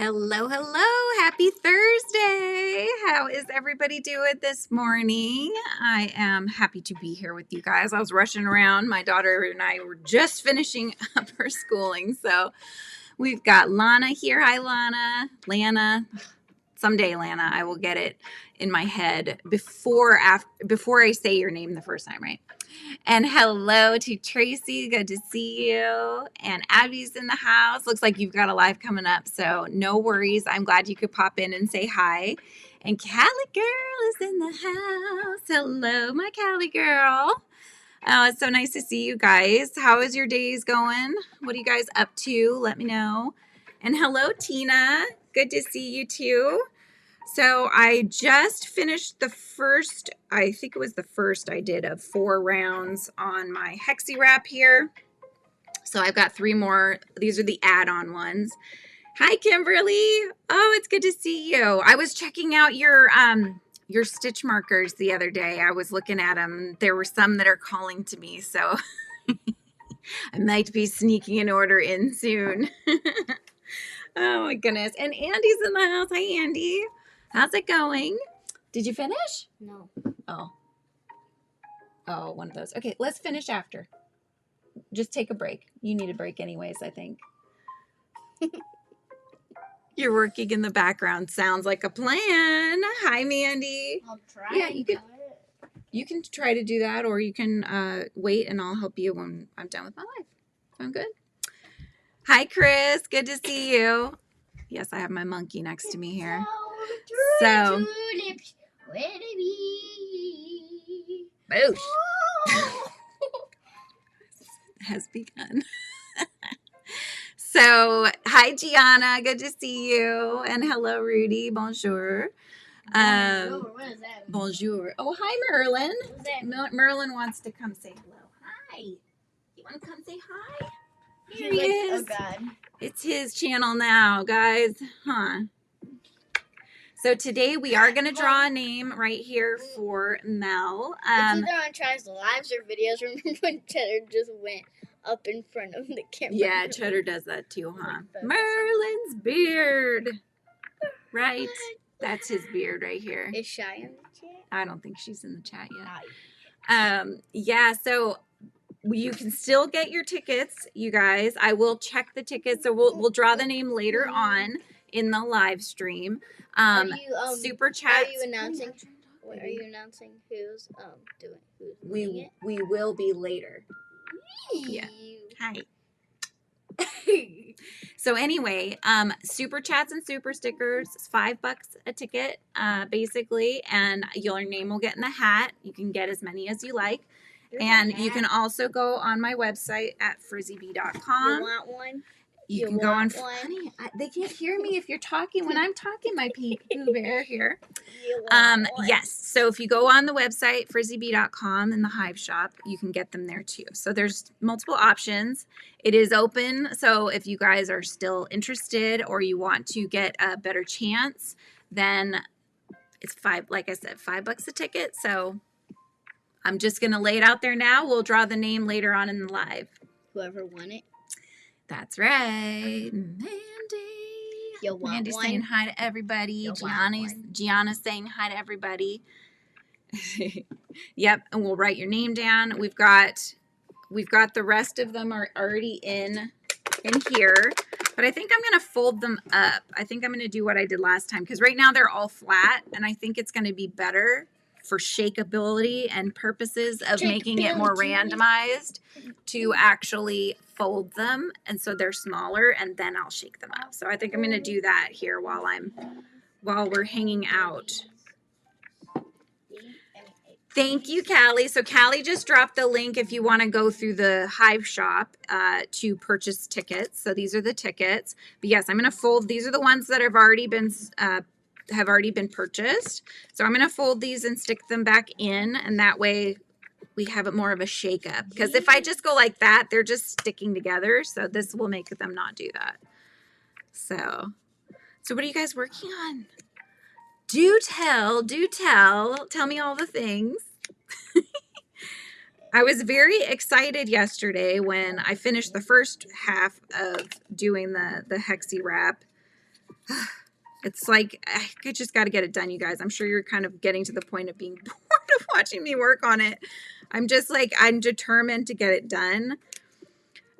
Hello, hello. Happy Thursday. How is everybody doing this morning? I am happy to be here with you guys. I was rushing around. My daughter and I were just finishing up her schooling. So we've got Lana here. Hi, Lana. Someday, Lana, I will get it in my head before I say your name the first time, right? And hello to Tracy. Good to see you. And Abby's in the house. Looks like you've got a live coming up, so no worries. I'm glad you could pop in and say hi. And Callie girl is in the house. Hello, my Callie girl. Oh, it's so nice to see you guys. How is your days going? What are you guys up to? Let me know. And hello, Tina. Good to see you too. So I just finished the first, I think it was the first I did of 4 rounds on my hexie wrap here. So I've got 3 more. These are the add-on ones. Hi, Kimberly. Oh, it's good to see you. I was checking out your stitch markers the other day. I was looking at them. There were some that are calling to me, so I might be sneaking an order in soon. Oh my goodness. And Andy's in the house. Hi, Andy. How's it going? Did you finish? No. Oh, one of those. Okay, let's finish after. Just take a break. You need a break anyways, I think. You're working in the background. Sounds like a plan. Hi, Mandy. I'll try. Yeah, you can try to do that, or you can wait and I'll help you when I'm done with my live. Sound good? Hi, Chris. Good to see you. Yes, I have my monkey next to me here. So, boosh. Has begun. So, hi, Gianna. Good to see you. And hello, Rudy. Bonjour. What is that? Bonjour. Oh, hi, Merlin. What is that? Merlin wants to come say hello. Hi. You want to come say hi? Here he is. Oh, God. It's his channel now, guys. Huh. So today we are going to draw a name right here for Mel. It's either on Try's lives or videos. Remember when Cheddar just went up in front of the camera? Yeah, Cheddar does that too, huh? Merlin's beard. Right? That's his beard right here. Is Shy in the chat? I don't think she's in the chat yet. Yeah, so you can still get your tickets, you guys. I will check the tickets. So we'll draw the name later on in the live stream. Super chat. Are you announcing who's doing it? We will be later. Yeah. Hi. So anyway, super chats and super stickers, it's $5 a ticket, basically, and your name will get in the hat. You can get as many as you like. And you can also go on my website at FRIZZY'S.com. You want one? You can go on. Honey, they can't hear me if you're talking when I'm talking, my Pooh Bear here. Yes. So if you go on the website, FRIZZY'S.com in the Hive shop, you can get them there too. So there's multiple options. It is open. So if you guys are still interested or you want to get a better chance, then it's like I said, $5 a ticket. So I'm just going to lay it out there now. We'll draw the name later on in the live. Whoever won it. That's right. Mandy. Mandy's saying hi to everybody. Gianna's saying hi to everybody. Yep, and we'll write your name down. We've got the rest of them are already in here. But I think I'm going to fold them up. I think I'm going to do what I did last time because right now they're all flat and I think it's going to be better for shakeability and purposes of making it more randomized to actually fold them, and so they're smaller, and then I'll shake them up. So I think I'm going to do that here while we're hanging out. Thank you, Callie. So Callie just dropped the link if you want to go through the Hive shop to purchase tickets. So these are the tickets. But yes, I'm going to fold. These are the ones that have already been purchased. So I'm going to fold these and stick them back in, and that way we have it more of a shake up. Because if I just go like that, they're just sticking together. So this will make them not do that. So what are you guys working on? Do tell me all the things. I was very excited yesterday when I finished the first half of doing the hexie wrap. It's like, I just got to get it done, you guys. I'm sure you're kind of getting to the point of being bored of watching me work on it. I'm just like, I'm determined to get it done.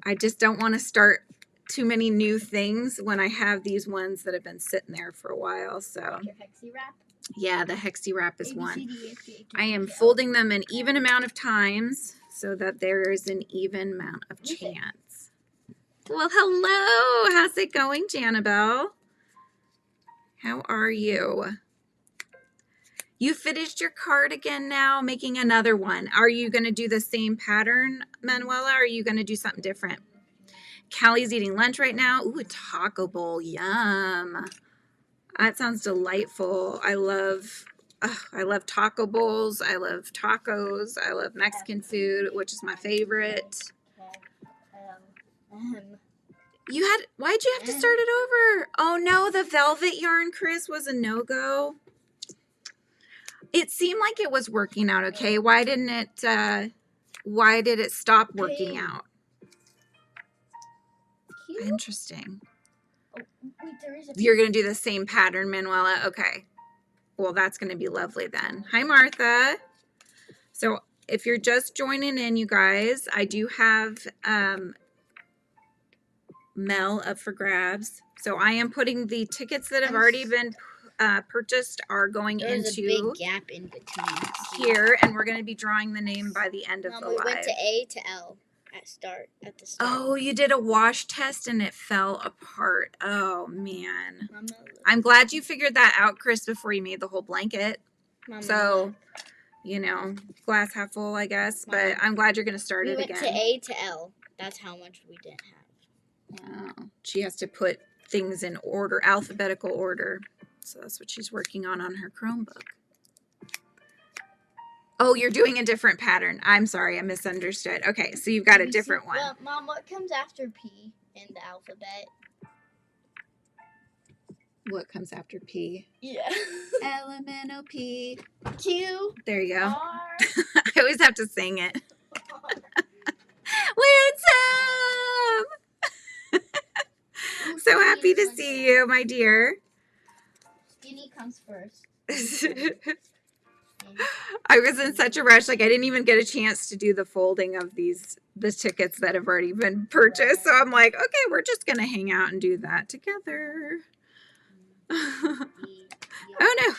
I just don't want to start too many new things when I have these ones that have been sitting there for a while. So Your hexie wrap? yeah, the hexie wrap is one. ABCD, I am folding them an even amount of times so that there is an even amount of chance. Well, hello. How's it going, Janabelle? How are you? You finished your cardigan now, making another one. Are you going to do the same pattern, Manuela, or are you going to do something different? Callie's eating lunch right now. Ooh, a taco bowl. Yum. That sounds delightful. I love taco bowls. I love tacos. I love Mexican food, which is my favorite. Why'd you have to start it over? Oh no, the velvet yarn, Chris, was a no-go. It seemed like it was working out okay. Why did it stop working out? Cute. Interesting. Oh, wait, there is a You're going to do the same pattern, Manuela? Okay. Well, that's going to be lovely then. Hi, Martha. So if you're just joining in, you guys, I do have Mel up for grabs. So I am putting the tickets that have already been purchased are going There's into a big gap in between here, and we're going to be drawing the name by the end of Mom, the we live. went to A to L at the start. Oh, you did a wash test and it fell apart. Oh man. Mama, I'm glad you figured that out, Chris, before you made the whole blanket. Mama, So, you know, glass half full, I guess. Mama, but I'm glad you're going to start we it went again. to A to L. That's how much we didn't have. Oh, she has to put things in order, alphabetical order. So that's what she's working on her Chromebook. Oh, you're doing a different pattern. I'm sorry, I misunderstood. Okay, so you've got a different one. Well, Mom, what comes after P in the alphabet? What comes after P? Yeah. L-M-N-O-P. Q. There you go. R. I always have to sing it. Winsome! So happy to see you, my dear. Skinny comes first. I was in such a rush, like I didn't even get a chance to do the folding of the tickets that have already been purchased. So I'm like, okay, we're just gonna hang out and do that together. Oh no,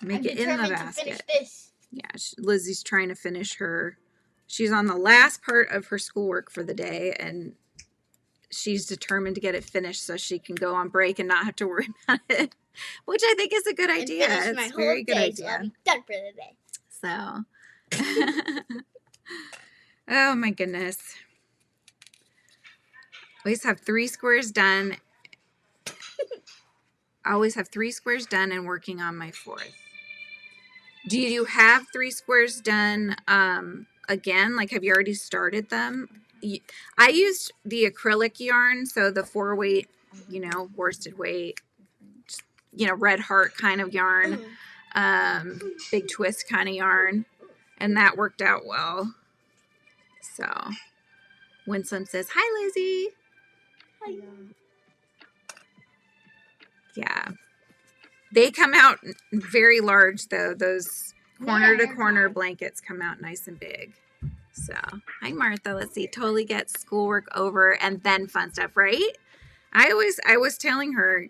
make it in the basket. To finish this. Yeah, Lizzie's trying to finish her. She's on the last part of her schoolwork for the day, and she's determined to get it finished so she can go on break and not have to worry about it, which I think is a good idea. It's a very good idea. So I'll be done for the day. So, oh my goodness. Always have 3 squares done. I always have 3 squares done and working on my 4th. Do you have 3 squares done again? Like, have you already started them? I used the acrylic yarn, so the 4-weight, you know, worsted weight, you know, red heart kind of yarn, big twist kind of yarn, and that worked out well. So, Winsome says, hi, Lizzie. Hi. Yeah. They come out very large, though. Those corner-to-corner blankets come out nice and big. So, hi, Martha. Let's see. Totally get schoolwork over and then fun stuff, right? I was telling her,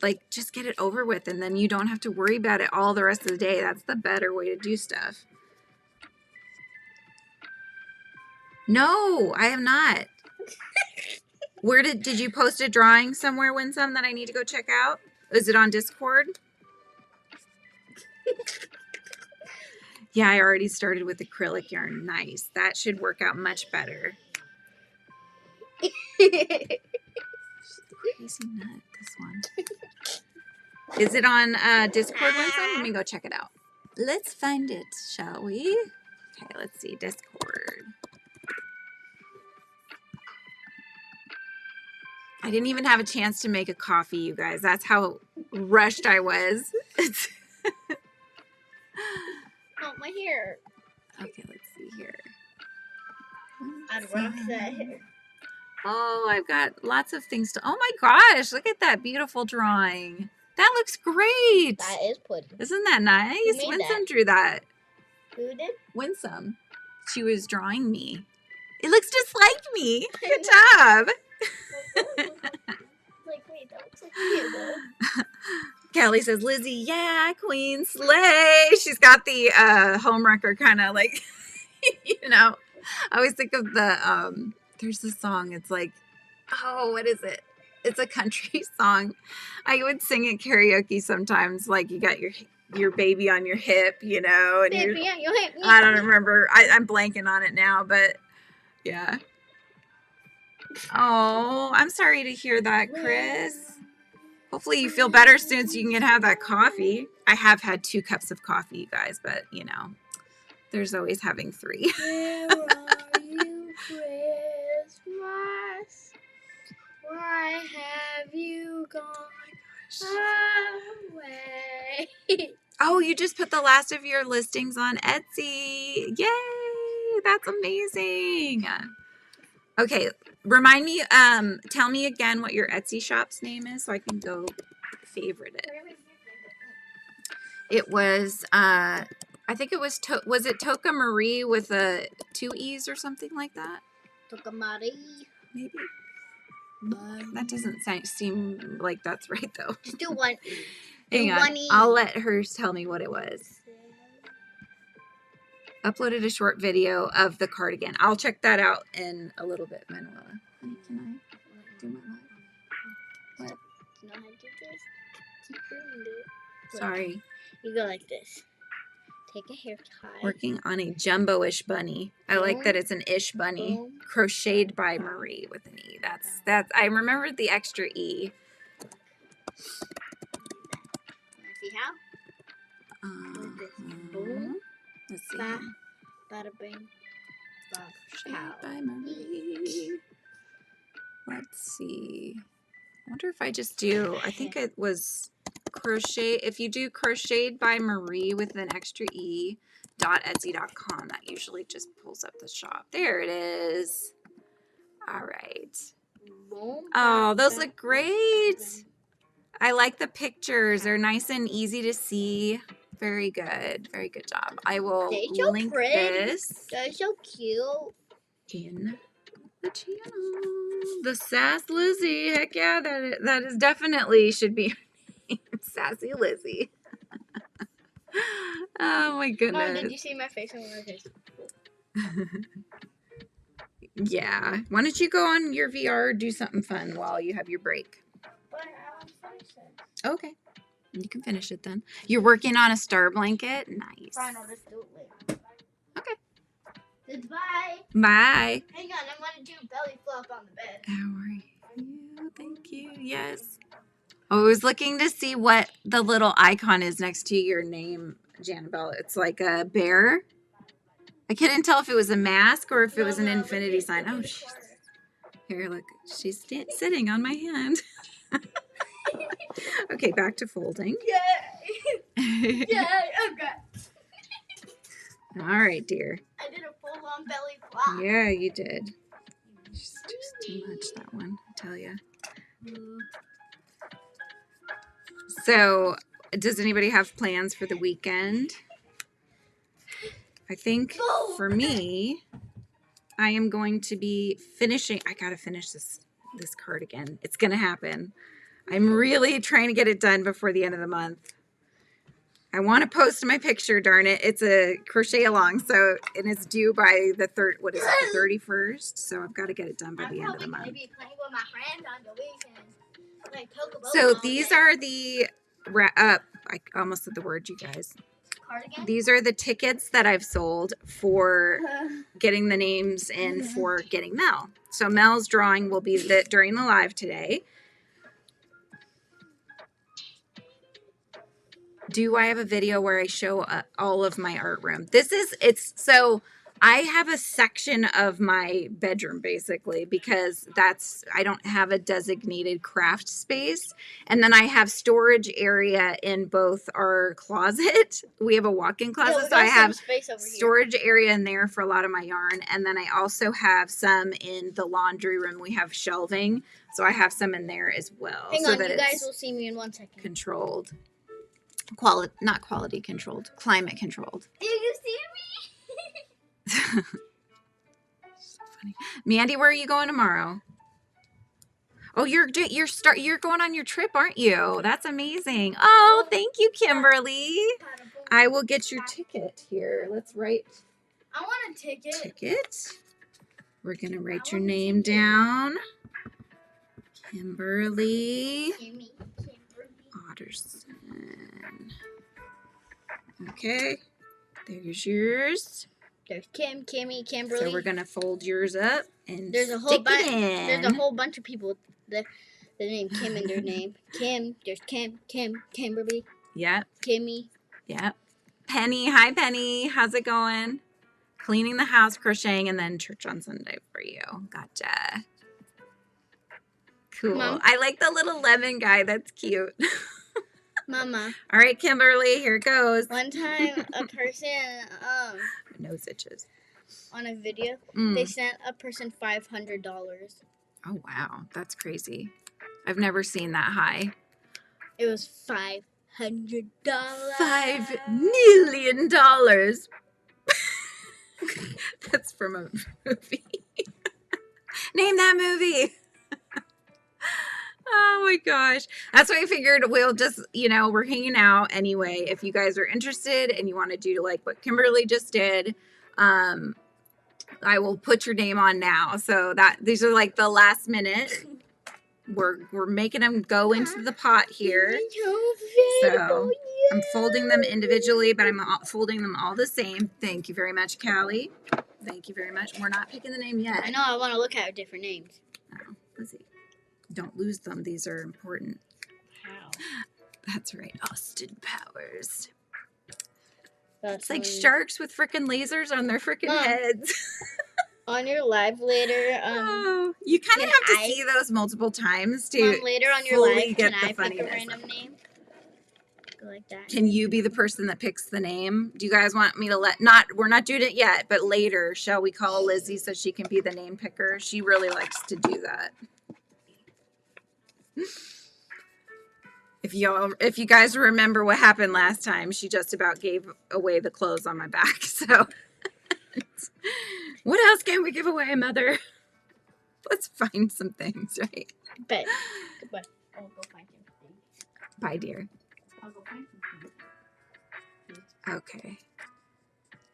like, just get it over with, and then you don't have to worry about it all the rest of the day. That's the better way to do stuff. No, I have not. Where did you post a drawing somewhere, Winsome, that I need to go check out? Is it on Discord? Yeah, I already started with acrylic yarn. Nice. That should work out much better. Crazy nut, this one. Is it on Discord, Winsome? Let me go check it out. Let's find it, shall we? Okay, let's see. Discord. I didn't even have a chance to make a coffee, you guys. That's how rushed I was. Oh, my hair. Okay, let's see here. I'd rock that hair. Oh, I've got lots of things to. Oh my gosh, look at that beautiful drawing. That looks great. That is pretty. Isn't that nice? Who made Winsome that? drew that. Who did? Winsome. She was drawing me. It looks just like me. Good job. Like, wait, that looks like you, though. Kelly says, Lizzie, yeah, queen slay. She's got the homewrecker kind of like, you know. I always think of the, there's this song. It's like, oh, what is it? It's a country song. I would sing at karaoke sometimes. Like you got your baby on your hip, you know, and Baby on your hip. I don't remember. I'm blanking on it now, but yeah. Oh, I'm sorry to hear that, Chris. Hopefully you feel better soon so you can have that coffee. I have had 2 cups of coffee, you guys, but you know, there's always having 3. Where are you, Christmas? Why have you gone away? Oh, you just put the last of your listings on Etsy. Yay! That's amazing. Okay, remind me, tell me again what your Etsy shop's name is so I can go favorite it. It was, I think it was, was it Toka Marie with 2 E's or something like that? Toka Marie. Maybe. That doesn't seem like that's right though. Just do one. Hang on. One E. I'll let her tell me what it was. Uploaded a short video of the cardigan. I'll check that out in a little bit, Manuela. Honey, can I do my live? What? You know how to do this? Keep doing it. Sorry. You go like this. Take a hair tie. Working on a jumbo-ish bunny. I like that it's an ish bunny. Boom. Crocheted by Marie with an E. That's. I remembered the extra E. See how? Boom. Let's see. Bada bing. Crocheted by Marie. Let's see. I wonder if I just do. I think it was crochet. If you do crocheted by Marie with an extra E .etsy.com, that usually just pulls up the shop. There it is. All right. Oh, those look great. I like the pictures. They're nice and easy to see. Very good. Very good job. I will link this. They're so cute. In the channel. The Sass Lizzie. Heck yeah, that is definitely should be her name. Sassy Lizzie. Oh my goodness. Mom, did you see my face on my face? Yeah. Why don't you go on your VR, do something fun while you have your break? But I want to finish it. Okay. You can finish it then. You're working on a star blanket? Nice. Fine, I'll just do it later. Okay. Goodbye. Bye. Hang on, I want to do belly flop on the bed. How are you? Thank you. Yes. I was looking to see what the little icon is next to your name, Janabelle. It's like a bear. I couldn't tell if it was a mask or if it was an infinity sign. Oh, here, look. She's sitting on my hand. Okay, back to folding. Yay! Yay! Okay. All right, dear. I did a full-on belly flop. Yeah, you did. It's just too much, that one, I tell you. So, does anybody have plans for the weekend? I think for me, I am going to be finishing. I gotta finish this cardigan. It's gonna happen. I'm really trying to get it done before the end of the month. I want to post my picture, darn it. It's a crochet along, so and it's due by the 31st. So I've got to get it done by the end of the month. Maybe playing with my friends on the weekend. Like So these are the I almost said the word, you guys. Cardigan? These are the tickets that I've sold for getting the names in for getting Mel. So Mel's drawing will be during the live today. Do I have a video where I show all of my art room? So I have a section of my bedroom basically because I don't have a designated craft space. And then I have storage area in both our closet. We have a walk-in Yeah, closet, we so I got some have space over here. storage area in there for a lot of my yarn. And then I also have some in the laundry room. We have shelving, so I have some in there as well. Hang so on, that you guys it's will see me in 1 second. controlled. Not quality controlled, climate controlled. Do you see me? So funny. Mandy, where are you going tomorrow? Oh, you're going on your trip, aren't you? That's amazing. Oh, thank you, Kimberly. I will get your ticket here. Let's write I want a ticket. ticket. We're gonna write your name down. Kimberly Kimberly. Otterson. Okay, there's yours. There's Kim, Kimmy, Kimberly. So we're gonna fold yours up and there's a whole stick it in. There's a whole bunch of people that the name Kim in their name. Kim. There's Kim, Kimberly. Yep. Kimmy. Yep. Penny. Hi, Penny. How's it going? Cleaning the house, crocheting, and then church on Sunday for you. Gotcha. Cool. Mom? I like the little lemon guy. That's cute. Mama. All right, Kimberly, here it goes. One time, a person, My nose itches. on a video, they sent a person $500. Oh, wow. That's crazy. I've never seen that high. It was $500. $5 million. That's from a movie. Name that movie. Oh my gosh. That's why I figured we'll just, we're hanging out anyway. If you guys are interested and you want to do like what Kimberly just did, I will put your name on now. So these are like the last minute. We're making them go into the pot here. So I'm folding them individually, but I'm folding them all the same. Thank you very much, Callie. Thank you very much. We're not picking the name yet. I know, I want to look at different names. Oh, let's see. Don't lose them. These are important. How? That's right. Austin Powers. That's It's like sharks with frickin' lasers on their frickin' heads. On your live later, oh, you kind of have to see those multiple times to Mom, later on your fully live, get can the I pick a funniness. random name? Go like that. Can you be the person that picks the name? Do you guys want me to we're not doing it yet, but later, shall we call Lizzie so she can be the name picker? She really likes to do that. If you guys remember what happened last time, she just about gave away the clothes on my back. So what else can we give away, Mother? Let's find some things, right? But goodbye. I'll go find some things. Bye, dear. I'll go find some things. Okay.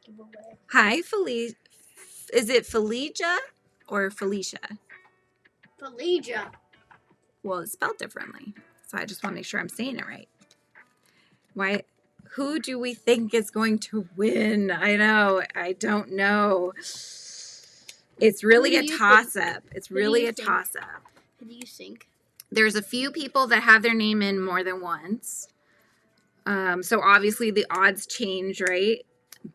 Give away. Hi, Felicia. Is it Felicia or Felicia? Felicia. Well, it's spelled differently. So I just want to make sure I'm saying it right. Why? Who do we think is going to win? I know. I don't know. It's really a toss-up. It's really a toss-up. Who do you think? There's a few people that have their name in more than once. So obviously the odds change, right?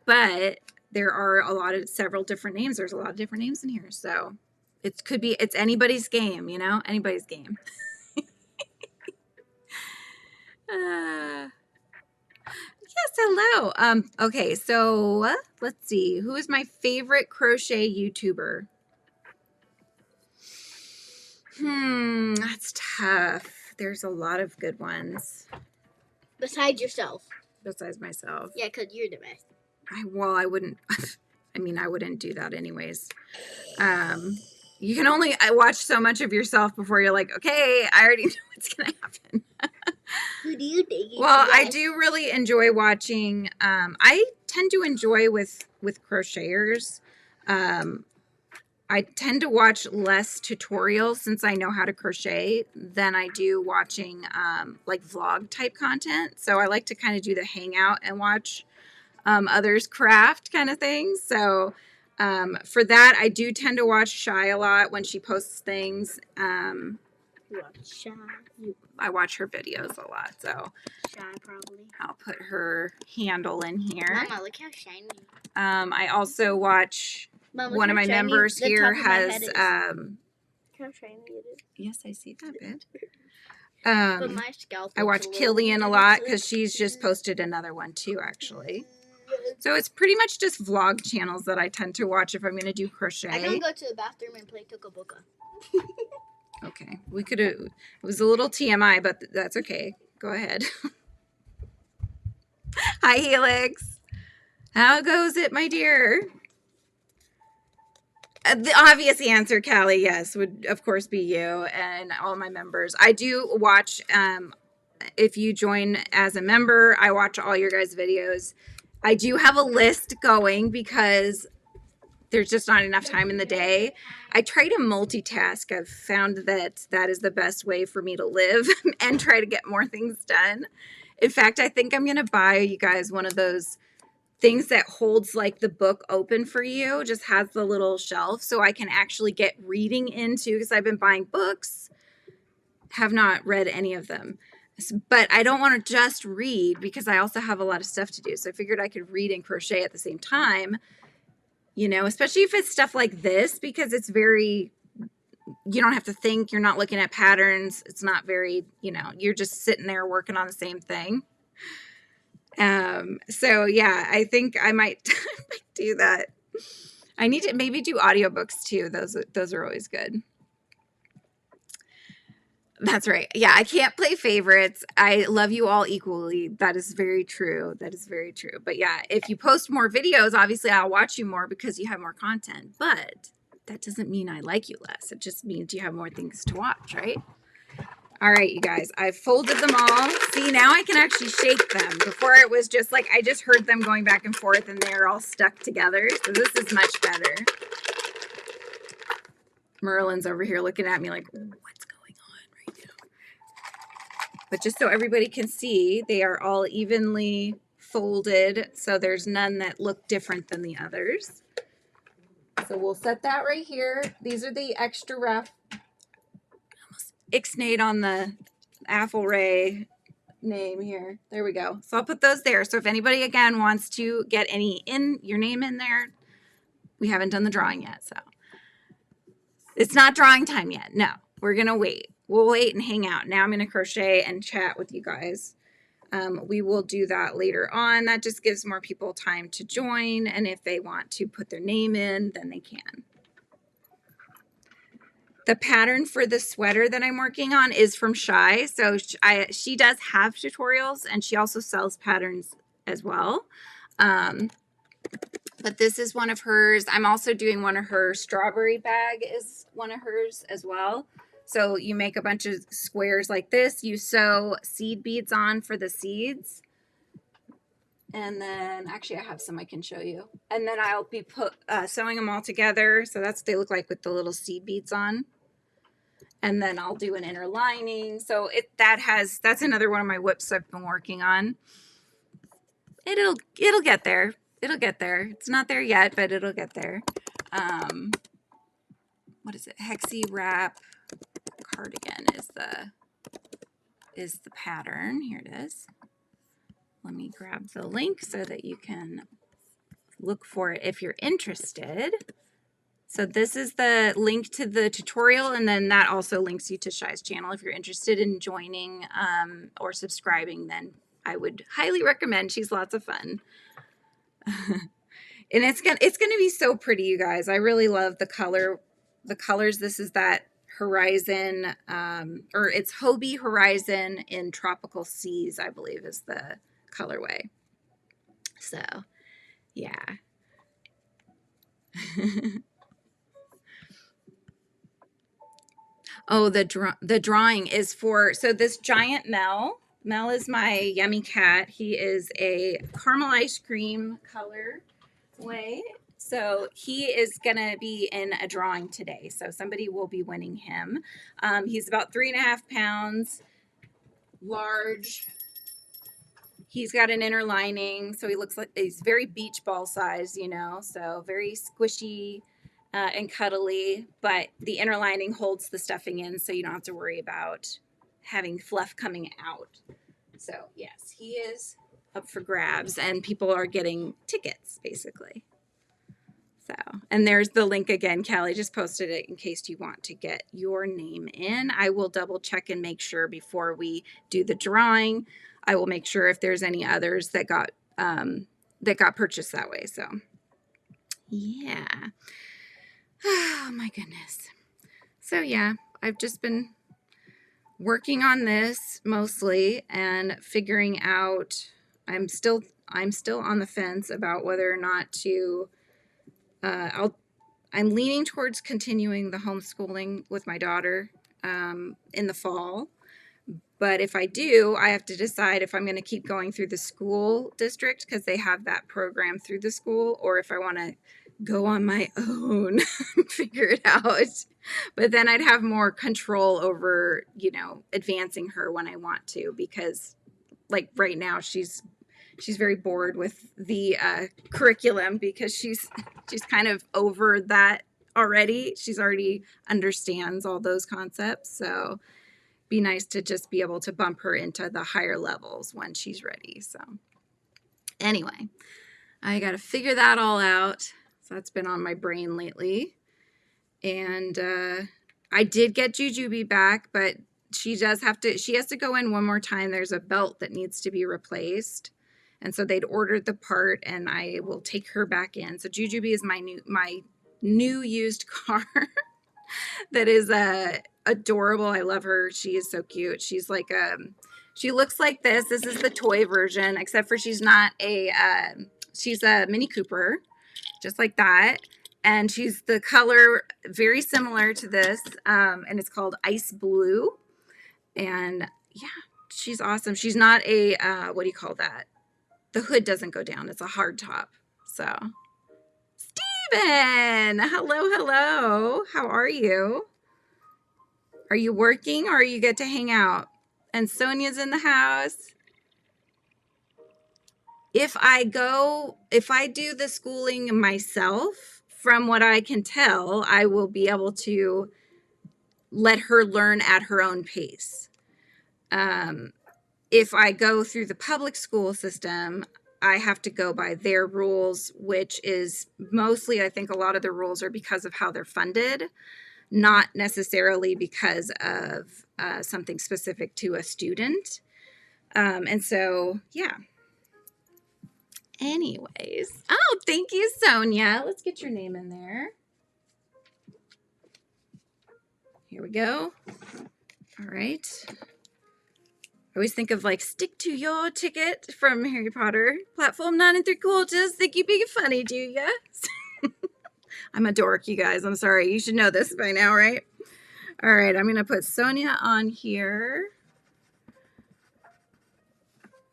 But there are several different names. There's a lot of different names in here. So it's anybody's game, anybody's game. Yes, hello. Okay, so let's see. Who is my favorite crochet YouTuber? That's tough. There's a lot of good ones. Besides yourself. Besides myself. Yeah, because you're the best. I wouldn't. I wouldn't do that anyways. You can only watch so much of yourself before you're like, okay, I already know what's gonna happen. Who do you think? Well, I do really enjoy watching. I tend to enjoy with crocheters. I tend to watch less tutorials since I know how to crochet than I do watching like vlog type content. So I like to kind of do the hangout and watch others craft kind of things. So for that, I do tend to watch Shy a lot when she posts things. You watch Shy. I watch her videos a lot, so Shy probably. I'll put her handle in here. Mama, look how shiny. I also watch, Mom, one of my members here has, look how shiny it is. yes, I see that bit. But my scalp I watch Killian a lot because she's just posted another one too, actually. So it's pretty much just vlog channels that I tend to watch if I'm going to do crochet. I can go to the bathroom and play Tokaboka. Okay, we could have, it was a little TMI, but that's okay. Go ahead. Hi, Helix. How goes it, my dear? The obvious answer, Callie, yes, would of course be you and all my members. I do watch, if you join as a member, I watch all your guys' videos. I do have a list going because there's just not enough time in the day. I try to multitask. I've found that that is the best way for me to live and try to get more things done. In fact, I think I'm going to buy you guys one of those things that holds like the book open for you, just has the little shelf so I can actually get reading into, because I've been buying books, have not read any of them. But I don't want to just read because I also have a lot of stuff to do. So I figured I could read and crochet at the same time, you know, especially if it's stuff like this, because it's very, you don't have to think, you're not looking at patterns. It's not very, you know, you're just sitting there working on the same thing. So yeah, I think I might, might do that. I need to maybe do audiobooks too. Those are always good. That's right. Yeah, I can't play favorites. I love you all equally. That is very true. That is very true. But yeah, if you post more videos, obviously I'll watch you more because you have more content. But that doesn't mean I like you less. It just means you have more things to watch, right? All right, you guys, I've folded them all. See, now I can actually shake them. Before it was just like, I just heard them going back and forth and they're all stuck together. So this is much better. Merlin's over here looking at me like, what's going on right now? But just so everybody can see, they are all evenly folded. So there's none that look different than the others. So we'll set that right here. These are the extra rough. Ixnade on the Affleray name here. There we go. So I'll put those there. So if anybody again wants to get your name in there, we haven't done the drawing yet. So it's not drawing time yet. No, we're going to wait. We'll wait and hang out. Now I'm going to crochet and chat with you guys. We will do that later on. That just gives more people time to join. And if they want to put their name in, then they can. The pattern for the sweater that I'm working on is from Shy. So she does have tutorials and she also sells patterns as well. But this is one of hers. I'm also doing one of her strawberry bag is one of hers as well. So you make a bunch of squares like this. You sew seed beads on for the seeds. And then actually I have some I can show you. And then I'll be sewing them all together. So that's what they look like with the little seed beads on. And then I'll do an inner lining. So that's another one of my whips I've been working on. It'll get there. It'll get there. It's not there yet, but it'll get there. What is it? Hexie wrap cardigan is the pattern. Here it is. Let me grab the link so that you can look for it if you're interested. So this is the link to the tutorial, and then that also links you to Shy's channel. If you're interested in joining or subscribing, then I would highly recommend. She's lots of fun. And it's gonna be so pretty, you guys. I really love the colors. This is that Horizon, or it's Hobie Horizon in Tropical Seas, I believe is the colorway. So, yeah. Oh, the drawing is for, so this giant Mel is my yummy cat. He is a caramel ice cream color way. So he is going to be in a drawing today. So somebody will be winning him. He's about 3.5 pounds, large. He's got an inner lining. So he looks like he's very beach ball size, you know, so very squishy. and cuddly, but the inner lining holds the stuffing in, so you don't have to worry about having fluff coming out. So yes, he is up for grabs, and people are getting tickets basically. So, and there's the link again. Callie just posted it in case you want to get your name in. I will double check and make sure before we do the drawing. I will make sure if there's any others that got purchased that way. So, yeah. Oh my goodness. So yeah, I've just been working on this mostly and figuring out. I'm still on the fence about whether or not to. I'm leaning towards continuing the homeschooling with my daughter in the fall. But if I do, I have to decide if I'm going to keep going through the school district because they have that program through the school, or if I want to go on my own and figure it out. But then I'd have more control over, advancing her when I want to, because like right now she's very bored with the curriculum because she's kind of over that already. She's already understands all those concepts. So be nice to just be able to bump her into the higher levels when she's ready. So anyway, I got to figure that all out. So that's been on my brain lately. And I did get Jujubee back, but she has to go in one more time. There's a belt that needs to be replaced. And so they'd ordered the part, and I will take her back in. So Jujubee is my new used car that is adorable. I love her. She is so cute. She's like she looks like this. This is the toy version, except for she's not she's a Mini Cooper, just like that. And she's the color very similar to this, and it's called Ice Blue. And yeah, she's awesome. She's not a what do you call that? The hood doesn't go down. It's a hard top. So, Steven, hello. How are you? Are you working, or you get to hang out? And Sonia's in the house. If I do the schooling myself, from what I can tell, I will be able to let her learn at her own pace. If I go through the public school system, I have to go by their rules, which is mostly, I think a lot of the rules are because of how they're funded, not necessarily because of something specific to a student. And so, yeah. Anyways. Oh, thank you, Sonia. Let's get your name in there. Here we go. All right. I always think of like, stick to your ticket from Harry Potter. Platform 9 3/4. Think you be funny, do ya? I'm a dork, you guys. I'm sorry. You should know this by now, right? All right. I'm going to put Sonia on here.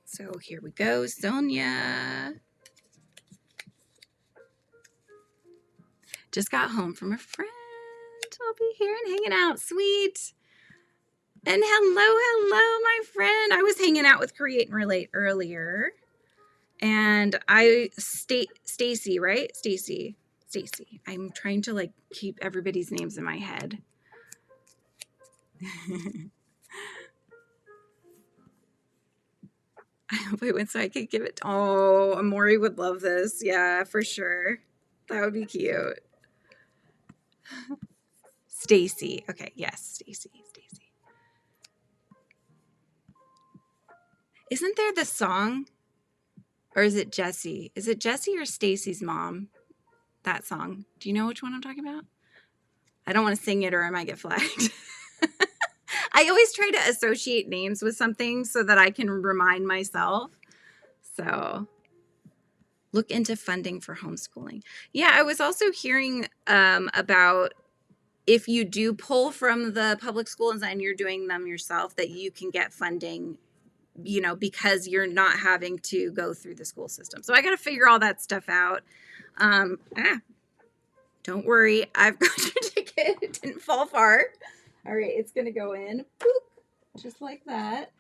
So here we go. Sonia. Just got home from a friend. I'll be here and hanging out. Sweet. And hello, my friend. I was hanging out with Create and Relate earlier. And Stacy, right? Stacy. I'm trying to like keep everybody's names in my head. I hope I went so I could give it. Oh, Amori would love this. Yeah, for sure. That would be cute. Stacy. Okay, yes, Stacy. Isn't there the song? Or is it Jessie? Is it Jessie or Stacy's mom? That song. Do you know which one I'm talking about? I don't want to sing it or I might get flagged. I always try to associate names with something so that I can remind myself. So look into funding for homeschooling. Yeah, I was also hearing about if you do pull from the public schools and you're doing them yourself, that you can get funding, because you're not having to go through the school system. So I got to figure all that stuff out. Don't worry. I've got your ticket. It didn't fall far. All right. It's going to go in. Boop, just like that.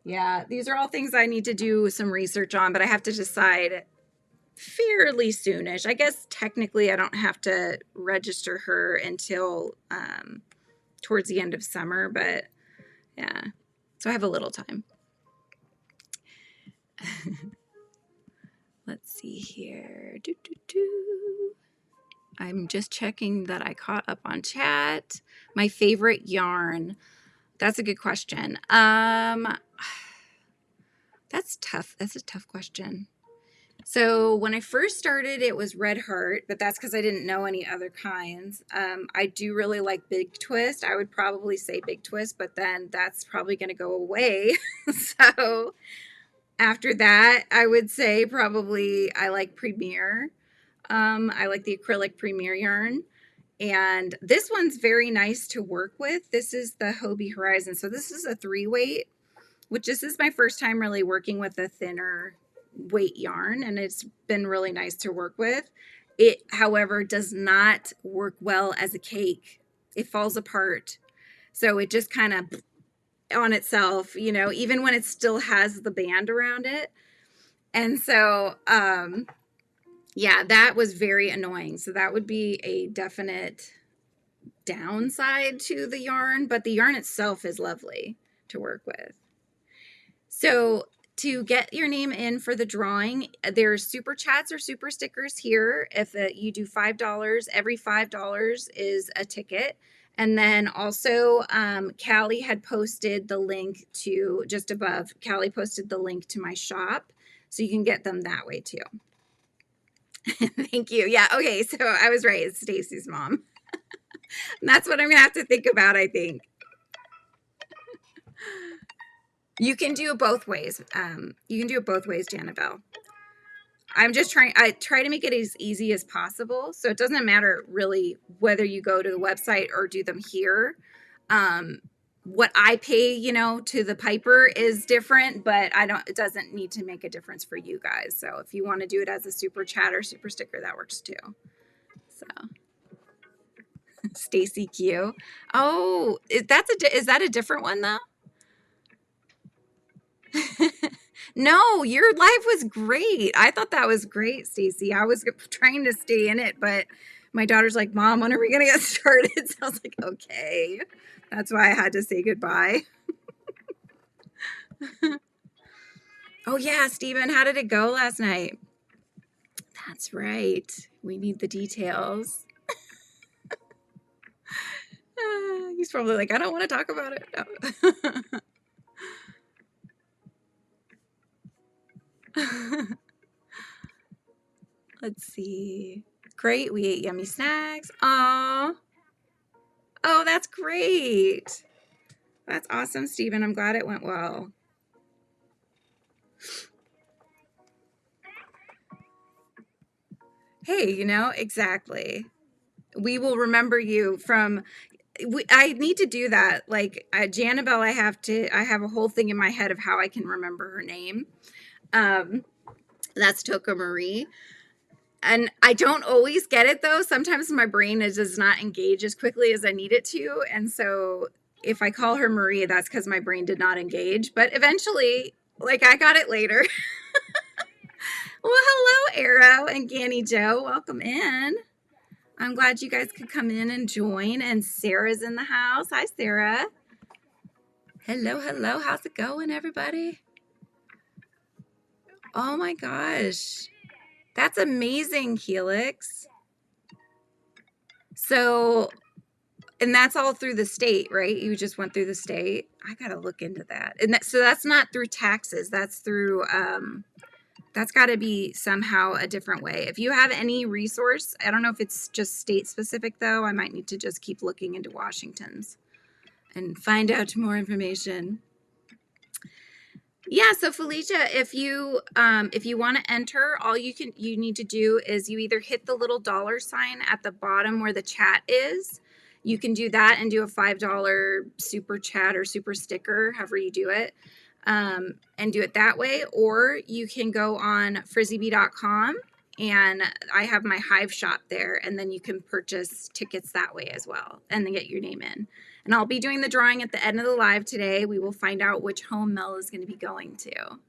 Yeah. These are all things I need to do some research on, but I have to decide fairly soonish. I guess technically I don't have to register her until towards the end of summer, but yeah, so I have a little time. Let's see here. I'm just checking that I caught up on chat. My favorite yarn. That's a good question. That's tough. That's a tough question. So when I first started, it was Red Heart, but that's because I didn't know any other kinds. I do really like Big Twist. I would probably say Big Twist, but then that's probably going to go away. So after that, I would say probably I like Premier. I like the acrylic Premier yarn. And this one's very nice to work with. This is the Hobie Horizon. So this is a 3-weight, which this is my first time really working with a thinner weight yarn, and it's been really nice to work with. It, however, does not work well as a cake. It falls apart. So it just kind of on itself, you know, even when it still has the band around it. And so, yeah, that was very annoying. So that would be a definite downside to the yarn, but the yarn itself is lovely to work with. So to get your name in for the drawing, there's super chats or super stickers here. If you do $5, every $5 is a ticket. And then also, Callie had posted the link to, just above, Callie posted the link to my shop. So you can get them that way too. Thank you. Yeah, okay, so I was right. It's Stacy's mom. And that's what I'm going to have to think about, I think. You can do it both ways. You can do it both ways, Janabelle. I'm just trying, I try to make it as easy as possible. So it doesn't matter really whether you go to the website or do them here. What I pay, you know, to the piper is different, but it doesn't need to make a difference for you guys. So if you want to do it as a super chat or super sticker, that works too. So Stacy Q. Oh, is that a different one though? No, your live was great. I thought that was great, Stacy. I was trying to stay in it, but my daughter's like, Mom, when are we going to get started? So I was like, okay. That's why I had to say goodbye. Oh, yeah, Stephen, how did it go last night? That's right. We need the details. He's probably like, I don't want to talk about it. No. Let's see. Great. We ate yummy snacks. Aw. Oh, that's great. That's awesome, Stephen. I'm glad it went well. Hey, you know, exactly. We will remember you from, I need to do that. Like Janabelle, I have a whole thing in my head of how I can remember her name. That's Toka Marie. And I don't always get it though. Sometimes my brain does not engage as quickly as I need it to. And so if I call her Marie, that's because my brain did not engage. But eventually, like I got it later. Well, hello, Arrow and Ganny Joe. Welcome in. I'm glad you guys could come in and join. And Sarah's in the house. Hi, Sarah. Hello, hello. How's it going, everybody? Oh my gosh. That's amazing, Helix. So, and that's all through the state, right? You just went through the state. I got to look into that. And so that's not through taxes. That's through, that's got to be somehow a different way. If you have any resource, I don't know if it's just state specific though. I might need to just keep looking into Washington's and find out more information. Yeah, so Felicia, if you want to enter, all you need to do is you either hit the little $sign at the bottom where the chat is. You can do that and do a $5 super chat or super sticker, however you do it, and do it that way. Or you can go on FRIZZY'S.com and I have my Hive shop there, and then you can purchase tickets that way as well and then get your name in. And I'll be doing the drawing at the end of the live today. We will find out which home Mel is going to be going to.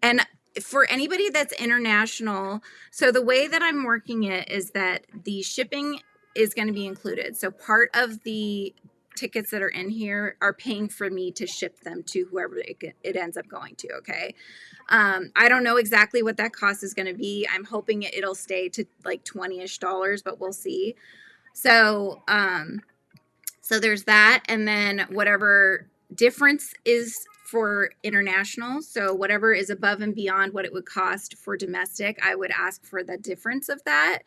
And for anybody that's international, so the way that I'm working it is that the shipping is going to be included. So part of the tickets that are in here are paying for me to ship them to whoever it ends up going to. Okay. I don't know exactly what that cost is going to be. I'm hoping it'll stay to like $20-ish, but we'll see. So, so there's that. And then whatever difference is for international. So whatever is above and beyond what it would cost for domestic, I would ask for the difference of that.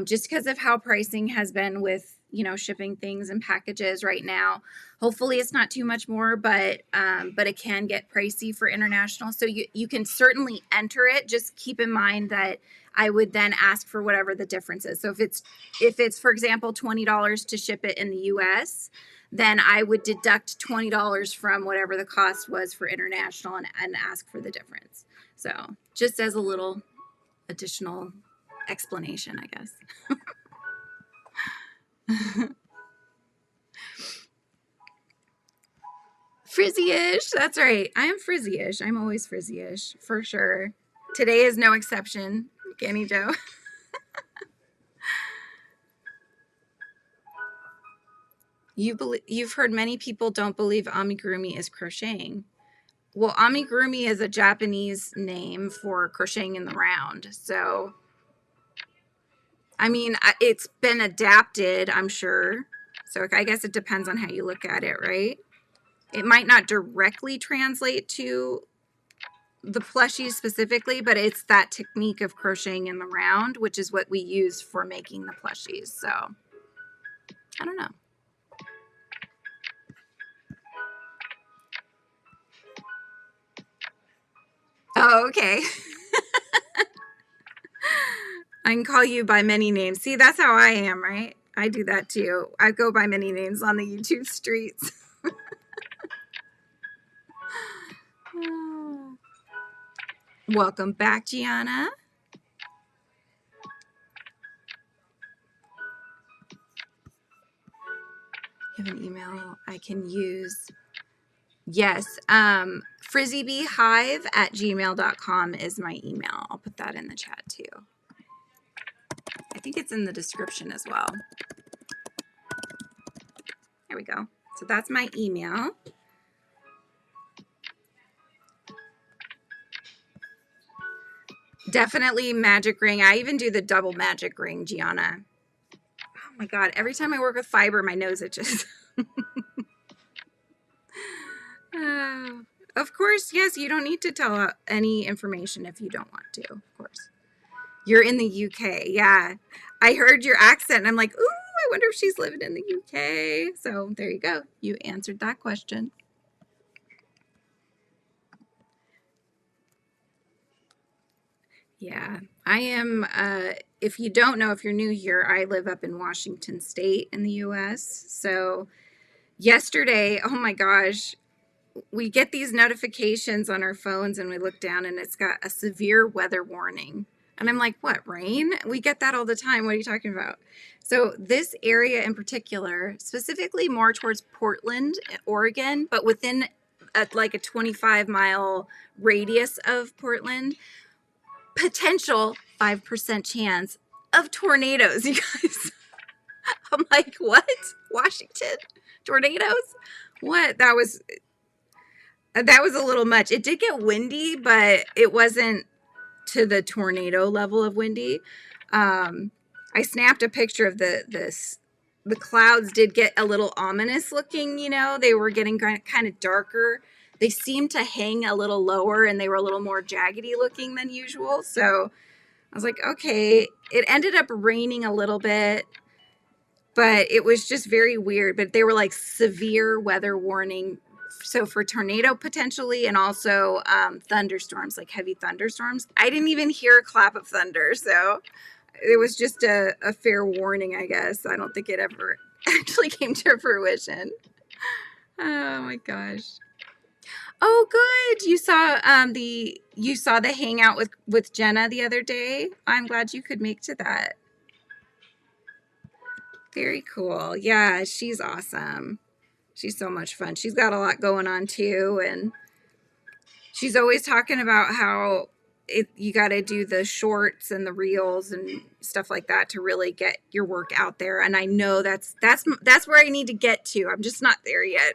Just because of how pricing has been with, you know, shipping things and packages right now. Hopefully it's not too much more, but it can get pricey for international. So you can certainly enter it. Just keep in mind that I would then ask for whatever the difference is. So if it's for example $20 to ship it in the US, then I would deduct $20 from whatever the cost was for international and ask for the difference. So just as a little additional explanation, I guess. Frizzy-ish. That's right. I am frizzy-ish. I'm always frizzy-ish for sure. Today is no exception. Canny Joe. You've heard many people don't believe amigurumi is crocheting. Well, amigurumi is a Japanese name for crocheting in the round. So, I mean, it's been adapted, I'm sure. So I guess it depends on how you look at it, right? It might not directly translate to the plushies specifically, but it's that technique of crocheting in the round, which is what we use for making the plushies. So, I don't know. Oh, okay. I can call you by many names. See, that's how I am, right? I do that too. I go by many names on the YouTube streets. Welcome back, Gianna. You have an email I can use. Yes. FrizzyBeehive@gmail.com is my email. I'll put that in the chat too. I think it's in the description as well. There we go. So that's my email. Definitely magic ring. I even do the double magic ring, Gianna. Oh my God. Every time I work with fiber, my nose itches. Of course, yes, you don't need to tell any information if you don't want to, of course. You're in the UK. Yeah. I heard your accent and I'm like, ooh, I wonder if she's living in the UK. So there you go. You answered that question. Yeah, I am. If you don't know, if you're new here, I live up in Washington State in the US. So yesterday, oh my gosh, we get these notifications on our phones and we look down and it's got a severe weather warning. And I'm like, what, rain? We get that all the time. What are you talking about? So this area in particular, specifically more towards Portland, Oregon, but within like a 25-mile radius of Portland, potential 5% chance of tornadoes, you guys. I'm like, what? Washington? Tornadoes? What? That was a little much. It did get windy, but it wasn't to the tornado level of windy. I snapped a picture of the clouds did get a little ominous looking, you know, they were getting kind of darker. They seemed to hang a little lower and they were a little more jaggedy looking than usual. So I was like, okay, it ended up raining a little bit, but it was just very weird. But they were like severe weather warning. So for tornado potentially, and also thunderstorms, like heavy thunderstorms. I didn't even hear a clap of thunder. So it was just a fair warning, I guess. I don't think it ever actually came to fruition. Oh my gosh. Oh, good. You saw the hangout with Jenna the other day. I'm glad you could make to that. Very cool. Yeah, she's awesome. She's so much fun. She's got a lot going on too, and she's always talking about how you got to do the shorts and the reels and stuff like that to really get your work out there. And I know that's where I need to get to. I'm just not there yet.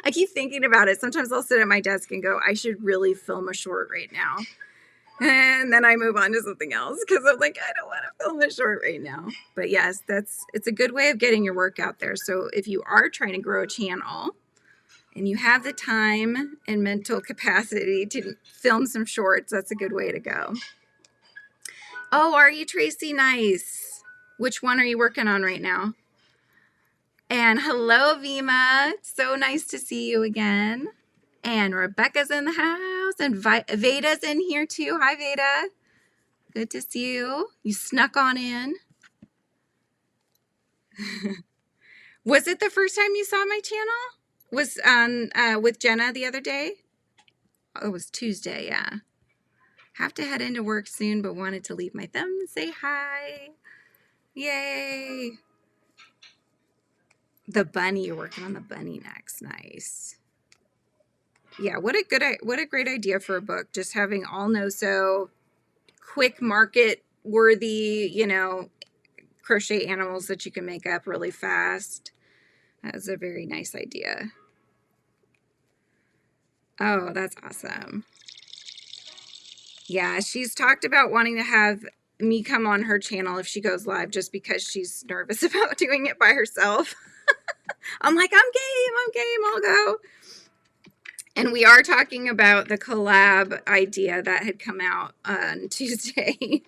I keep thinking about it. Sometimes I'll sit at my desk and go, I should really film a short right now. And then I move on to something else because I'm like, I don't want to film a short right now. But yes, it's a good way of getting your work out there. So if you are trying to grow a channel and you have the time and mental capacity to film some shorts, that's a good way to go. Oh, are you, Tracy? Nice. Which one are you working on right now? And hello, Vima. So nice to see you again. And Rebecca's in the house, and Veda's in here too. Hi, Veda. Good to see you. You snuck on in. Was it the first time you saw my channel? Was on with Jenna the other day? Oh, it was Tuesday, yeah. Have to head into work soon, but wanted to leave my thumb and say hi. Yay. The bunny, you're working on the bunny next. Nice. Yeah, what a great idea for a book. Just having all no-sew, quick market worthy, you know, crochet animals that you can make up really fast. That was a very nice idea. Oh, that's awesome. Yeah, she's talked about wanting to have me come on her channel if she goes live just because she's nervous about doing it by herself. I'm like, I'm game, I'll go. And we are talking about the collab idea that had come out on Tuesday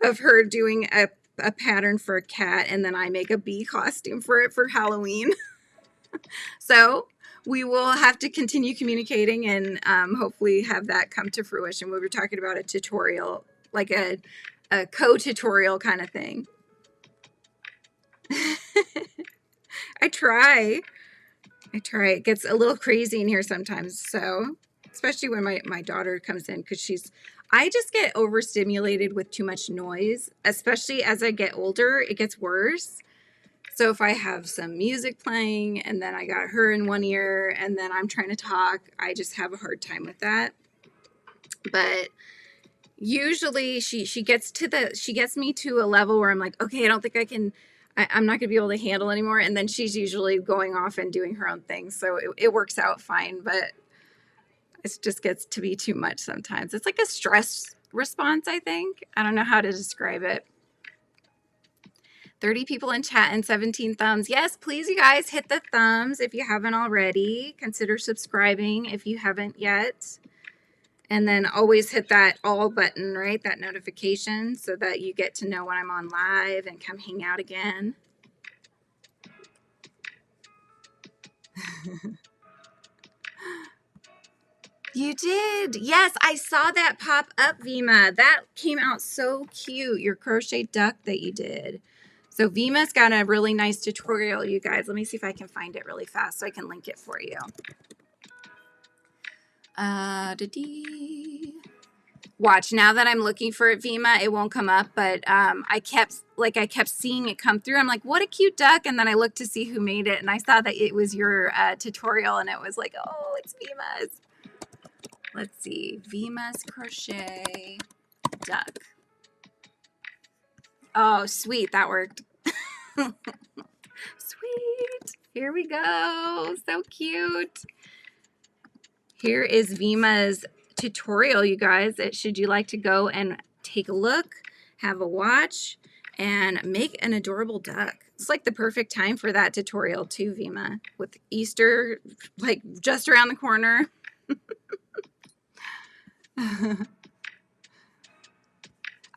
of her doing a pattern for a cat, and then I make a bee costume for it for Halloween. So we will have to continue communicating and hopefully have that come to fruition. We were talking about a tutorial, like a co-tutorial kind of thing. I try. It gets a little crazy in here sometimes. So especially when my daughter comes in, because I just get overstimulated with too much noise, especially as I get older, it gets worse. So if I have some music playing and then I got her in one ear and then I'm trying to talk, I just have a hard time with that. But usually she gets me to a level where I'm like, okay, I don't think I'm not gonna be able to handle anymore. And then she's usually going off and doing her own thing. So it works out fine, but it just gets to be too much sometimes. It's like a stress response, I think. I don't know how to describe it. 30 people in chat and 17 thumbs. Yes, please, you guys, hit the thumbs if you haven't already. Consider subscribing if you haven't yet. And then always hit that all button, right? That notification so that you get to know when I'm on live and come hang out again. You did. Yes, I saw that pop up, Vima. That came out so cute. Your crochet duck that you did. So Vima's got a really nice tutorial, you guys. Let me see if I can find it really fast so I can link it for you. Watch, now that I'm looking for it, Vima, it won't come up, but I kept seeing it come through. I'm like, what a cute duck. And then I looked to see who made it, and I saw that it was your tutorial, and it was like, oh, it's Vima's. Let's see, Vima's crochet duck. Oh, sweet, that worked. Sweet, here we go, so cute. Here is Vima's tutorial, you guys. Should you like to go and take a look, have a watch, and make an adorable duck. It's like the perfect time for that tutorial too, Vima, with Easter like just around the corner.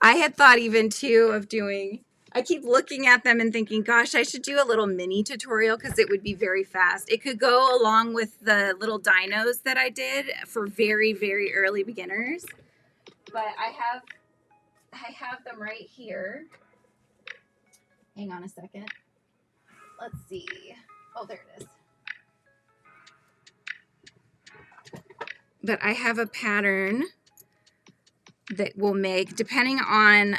I had thought even too of doing, I keep looking at them and thinking, gosh, I should do a little mini tutorial because it would be very fast. It could go along with the little dinos that I did for very, very early beginners. But I have them right here. Hang on a second. Let's see. Oh, there it is. But I have a pattern that will make, depending on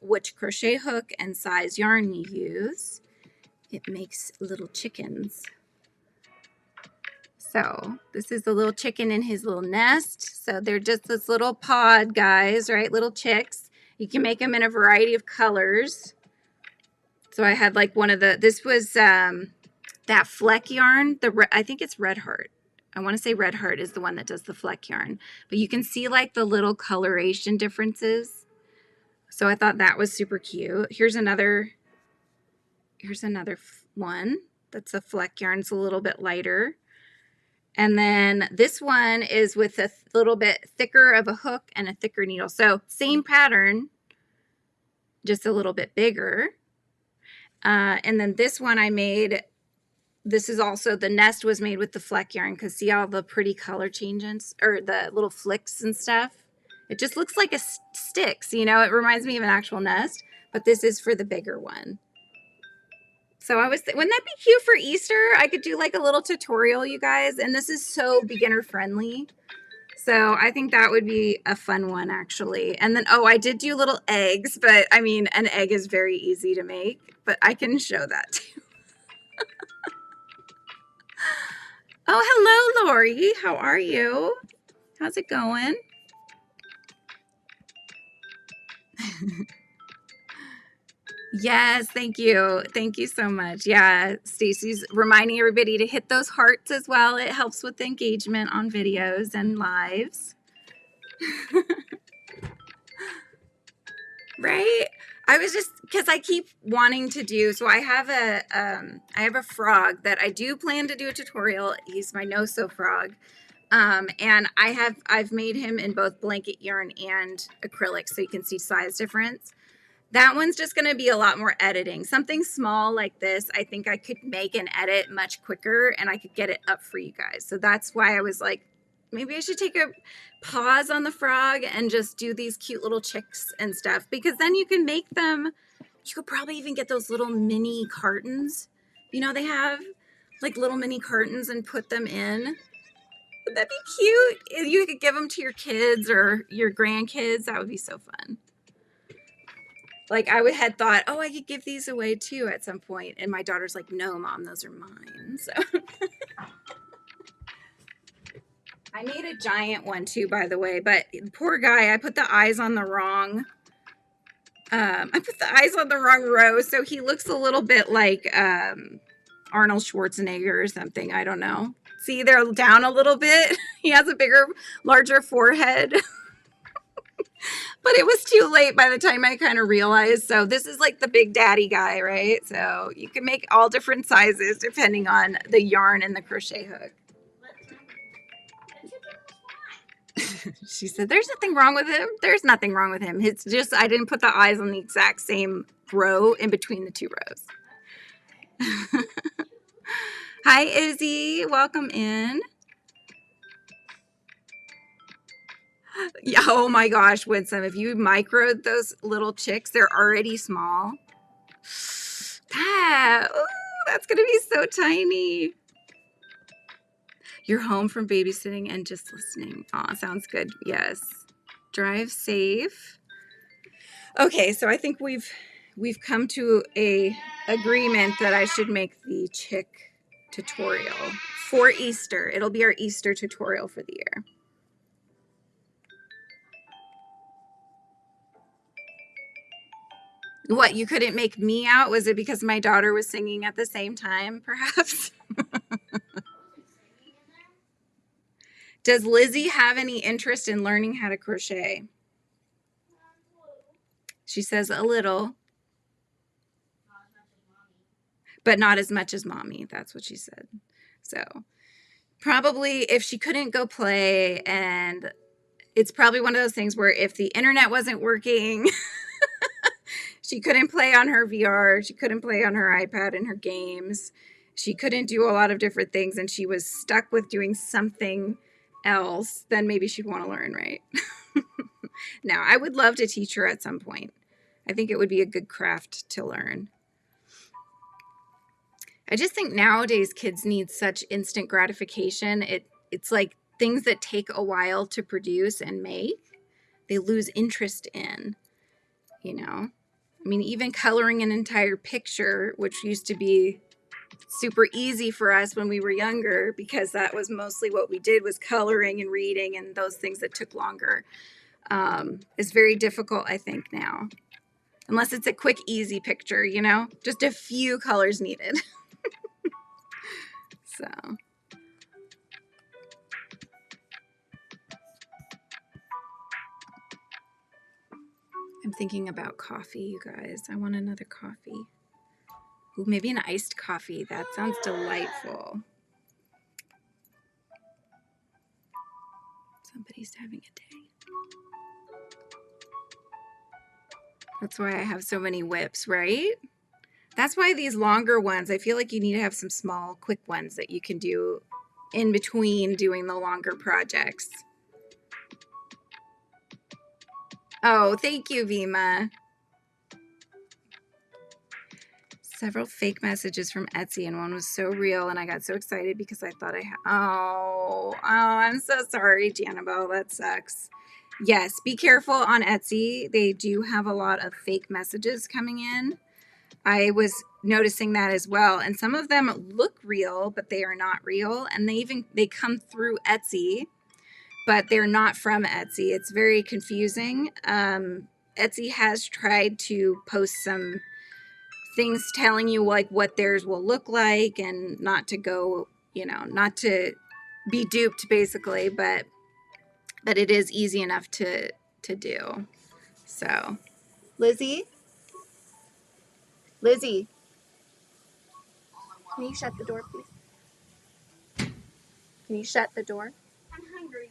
which crochet hook and size yarn you use, it makes little chickens. So this is the little chicken in his little nest. So they're just this little pod, guys, right? Little chicks. You can make them in a variety of colors. So I had like one of the, this was that fleck yarn. I think it's Red Heart. I want to say Red Heart is the one that does the fleck yarn. But you can see like the little coloration differences. So I thought that was super cute. Here's another one that's a fleck yarn. It's a little bit lighter. And then this one is with a little bit thicker of a hook and a thicker needle. So same pattern, just a little bit bigger. And then this one I made, this is also, the nest was made with the fleck yarn, because see all the pretty color changes, or the little flicks and stuff? It just looks like a sticks, you know, it reminds me of an actual nest, but this is for the bigger one. So I was, wouldn't that be cute for Easter? I could do like a little tutorial, you guys, and this is so beginner friendly. So I think that would be a fun one, actually. And then, oh, I did do little eggs, but I mean, an egg is very easy to make, but I can show that too. Oh, hello, Lori. How are you? How's it going? Yes, thank you. Thank you so much. Yeah, Stacy's reminding everybody to hit those hearts as well. It helps with engagement on videos and lives. Right? I was just, because I keep wanting to do, so I have a frog that I do plan to do a tutorial. He's my no-sew frog. And I've made him in both blanket yarn and acrylic, so you can see size difference. That one's just going to be a lot more editing. Something small like this, I think I could make and edit much quicker, and I could get it up for you guys. So that's why I was like, maybe I should take a pause on the frog and just do these cute little chicks and stuff, because then you can make them, you could probably even get those little mini cartons. You know, they have like little mini cartons and put them in. Would that be cute? You could give them to your kids or your grandkids. That would be so fun. Like I had thought, oh, I could give these away too at some point. And my daughter's like, no, Mom, those are mine. So I made a giant one too, by the way, but poor guy, I put the eyes on the wrong, row. So he looks a little bit like Arnold Schwarzenegger or something. I don't know. See, they're down a little bit. He has a bigger, larger forehead. But it was too late by the time I kind of realized. So this is like the big daddy guy, right? So you can make all different sizes depending on the yarn and the crochet hook. She said, there's nothing wrong with him. There's nothing wrong with him. It's just I didn't put the eyes on the exact same row in between the two rows. Hi, Izzy. Welcome in. Yeah, oh my gosh, Winsome, if you microed those little chicks, they're already small. That's going to be so tiny. You're home from babysitting and just listening. Aw, sounds good. Yes. Drive safe. Okay, so I think we've come to a agreement that I should make the chick tutorial for Easter. It'll be our Easter tutorial for the year. What, you couldn't make me out? Was it because my daughter was singing at the same time, perhaps? Does Lizzie have any interest in learning how to crochet? She says a little. But not as much as Mommy. That's what she said. So probably if she couldn't go play, and it's probably one of those things where if the internet wasn't working, she couldn't play on her VR. She couldn't play on her iPad and her games. She couldn't do a lot of different things, and she was stuck with doing something else, then maybe she'd want to learn, right? Now, I would love to teach her at some point. I think it would be a good craft to learn. I just think nowadays kids need such instant gratification. It's like things that take a while to produce and make, they lose interest in, you know? I mean, even coloring an entire picture, which used to be super easy for us when we were younger because that was mostly what we did, was coloring and reading and those things that took longer. It's very difficult, I think, now. Unless it's a quick, easy picture, you know? Just a few colors needed. So... I'm thinking about coffee, you guys. I want another coffee. Ooh, maybe an iced coffee. That sounds delightful. Somebody's having a day. That's why I have so many whips, right? That's why these longer ones, I feel like you need to have some small, quick ones that you can do in between doing the longer projects. Oh, thank you, Vima. Several fake messages from Etsy, and one was so real, and I got so excited because I thought I had... Oh, I'm so sorry, Janabelle. That sucks. Yes, be careful on Etsy. They do have a lot of fake messages coming in. I was noticing that as well, and some of them look real, but they are not real, and they come through Etsy, but they're not from Etsy. It's very confusing. Etsy has tried to post some things telling you like what theirs will look like and not to go, you know, not to be duped basically, but it is easy enough to do. So, Lizzie, can you shut the door, please? Can you shut the door? I'm hungry.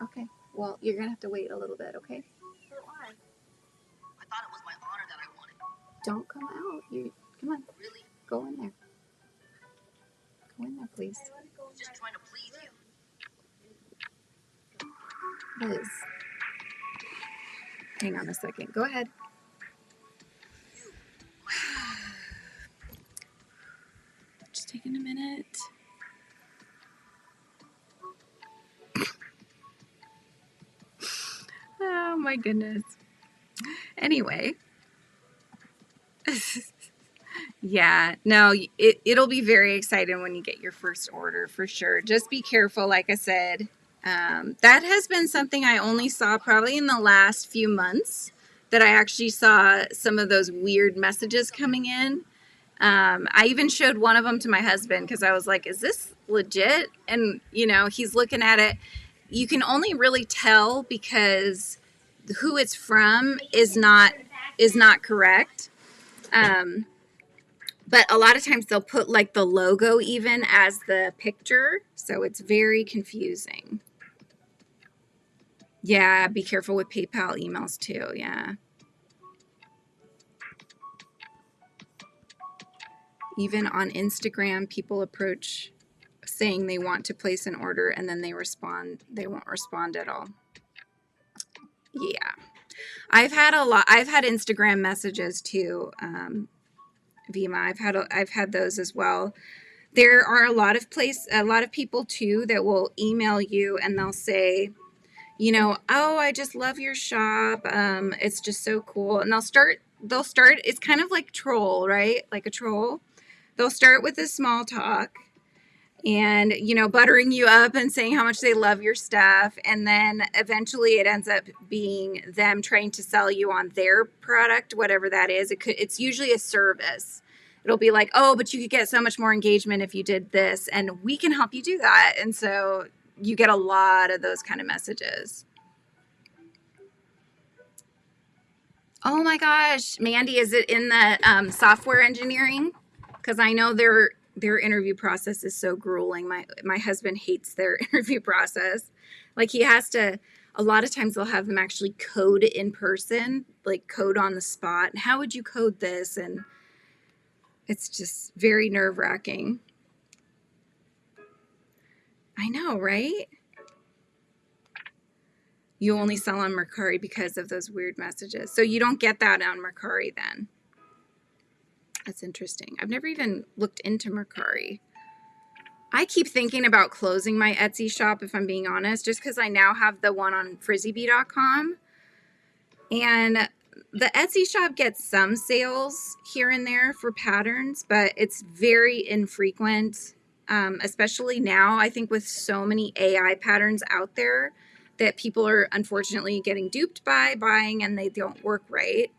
Okay. Well, you're gonna have to wait a little bit, okay? For what? I thought it was my honor that I wanted. Don't come out. You come on. Really? Go in there. Go in there, please. I was just trying to please you. Liz. Hang on a second. Go ahead. Just taking a minute. Oh my goodness. Anyway. Yeah, no, it'll be very exciting when you get your first order for sure. Just be careful, like I said. That has been something I only saw probably in the last few months, that I actually saw some of those weird messages coming in. I even showed one of them to my husband because I was like, is this legit? And, you know, he's looking at it. You can only really tell because who it's from is not correct. But a lot of times they'll put like the logo even as the picture. So it's very confusing. Yeah, be careful with PayPal emails too. Yeah. Even on Instagram, people approach saying they want to place an order and then they won't respond at all. Yeah. I've had Instagram messages too. Vima, I've had those as well. There are a lot of people too that will email you and they'll say, you know, oh, I just love your shop. It's just so cool. And they'll start, it's kind of like troll, right? Like a troll. They'll start with a small talk and, you know, buttering you up and saying how much they love your stuff. And then eventually it ends up being them trying to sell you on their product, whatever that is. It's usually a service. It'll be like, oh, but you could get so much more engagement if you did this, and we can help you do that. And so you get a lot of those kind of messages. Oh my gosh, Mandy, is it in the software engineering? Because I know their interview process is so grueling. My husband hates their interview process. Like he has to, a lot of times they'll have them actually code in person, like code on the spot. And how would you code this? And it's just very nerve-wracking. I know, right? You only sell on Mercari because of those weird messages. So you don't get that on Mercari then. That's interesting. I've never even looked into Mercari. I keep thinking about closing my Etsy shop, if I'm being honest, just because I now have the one on FRIZZY'S.com. And the Etsy shop gets some sales here and there for patterns, but it's very infrequent, especially now. I think with so many AI patterns out there that people are unfortunately getting duped by buying, and they don't work right.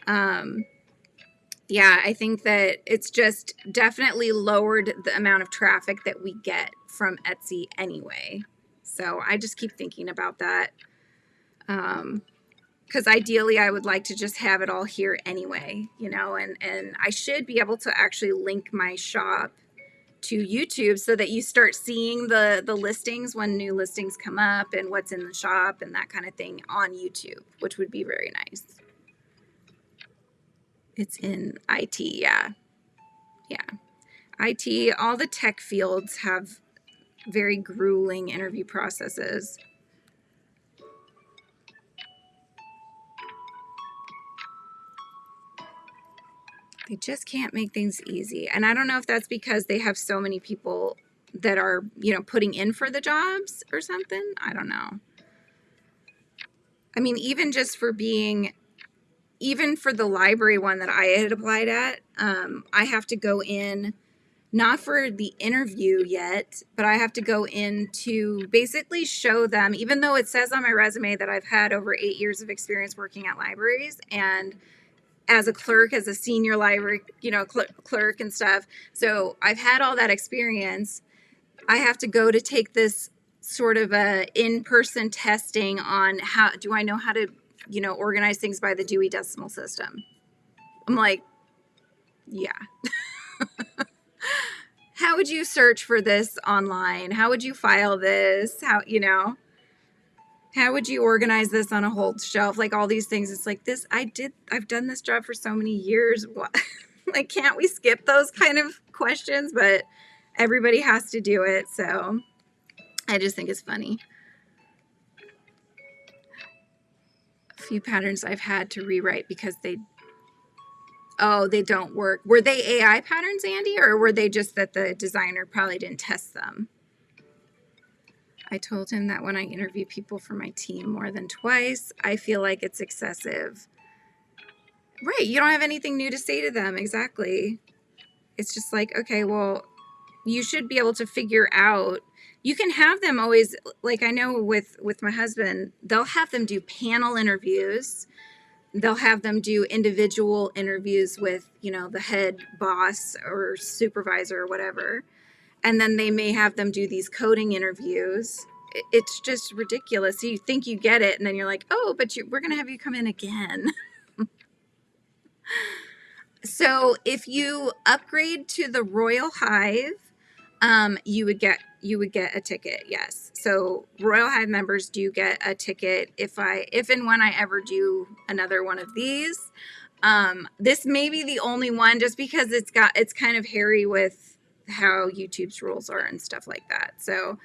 Yeah, I think that it's just definitely lowered the amount of traffic that we get from Etsy anyway. So I just keep thinking about that. Because ideally I would like to just have it all here anyway, you know, and I should be able to actually link my shop to YouTube so that you start seeing the listings when new listings come up and what's in the shop and that kind of thing on YouTube, which would be very nice. It's in IT, yeah. Yeah. IT, all the tech fields have very grueling interview processes. They just can't make things easy. And I don't know if that's because they have so many people that are, you know, putting in for the jobs or something. I don't know. I mean, even just for being, even for the library one that I had applied at, I have to go in, not for the interview yet, but I have to go in to basically show them, even though it says on my resume that I've had over 8 years of experience working at libraries and as a clerk, as a senior library, you know, clerk and stuff. So I've had all that experience. I have to go to take this sort of a in-person testing on how do I know how to, you know, organize things by the Dewey Decimal System. I'm like, yeah. How would you search for this online? How would you file this? How, you know, how would you organize this on a whole shelf? Like all these things. It's like this, I've done this job for so many years. What? Like, can't we skip those kind of questions? But everybody has to do it. So I just think it's funny. A few patterns I've had to rewrite because they don't work. Were they AI patterns, Andy, or were they just that the designer probably didn't test them? I told him that when I interview people for my team more than twice, I feel like it's excessive. Right. You don't have anything new to say to them. Exactly. It's just like, okay, well, you should be able to figure out. You can have them always, like I know with my husband, they'll have them do panel interviews. They'll have them do individual interviews with, you know, the head boss or supervisor or whatever. And then they may have them do these coding interviews. It's just ridiculous. You think you get it, and then you're like, oh, but we're going to have you come in again. So if you upgrade to the Royal Hive, you would get a ticket. Yes. So Royal Hive members do get a ticket if and when I ever do another one of these. This may be the only one just because it's kind of hairy with how YouTube's rules are and stuff like that. So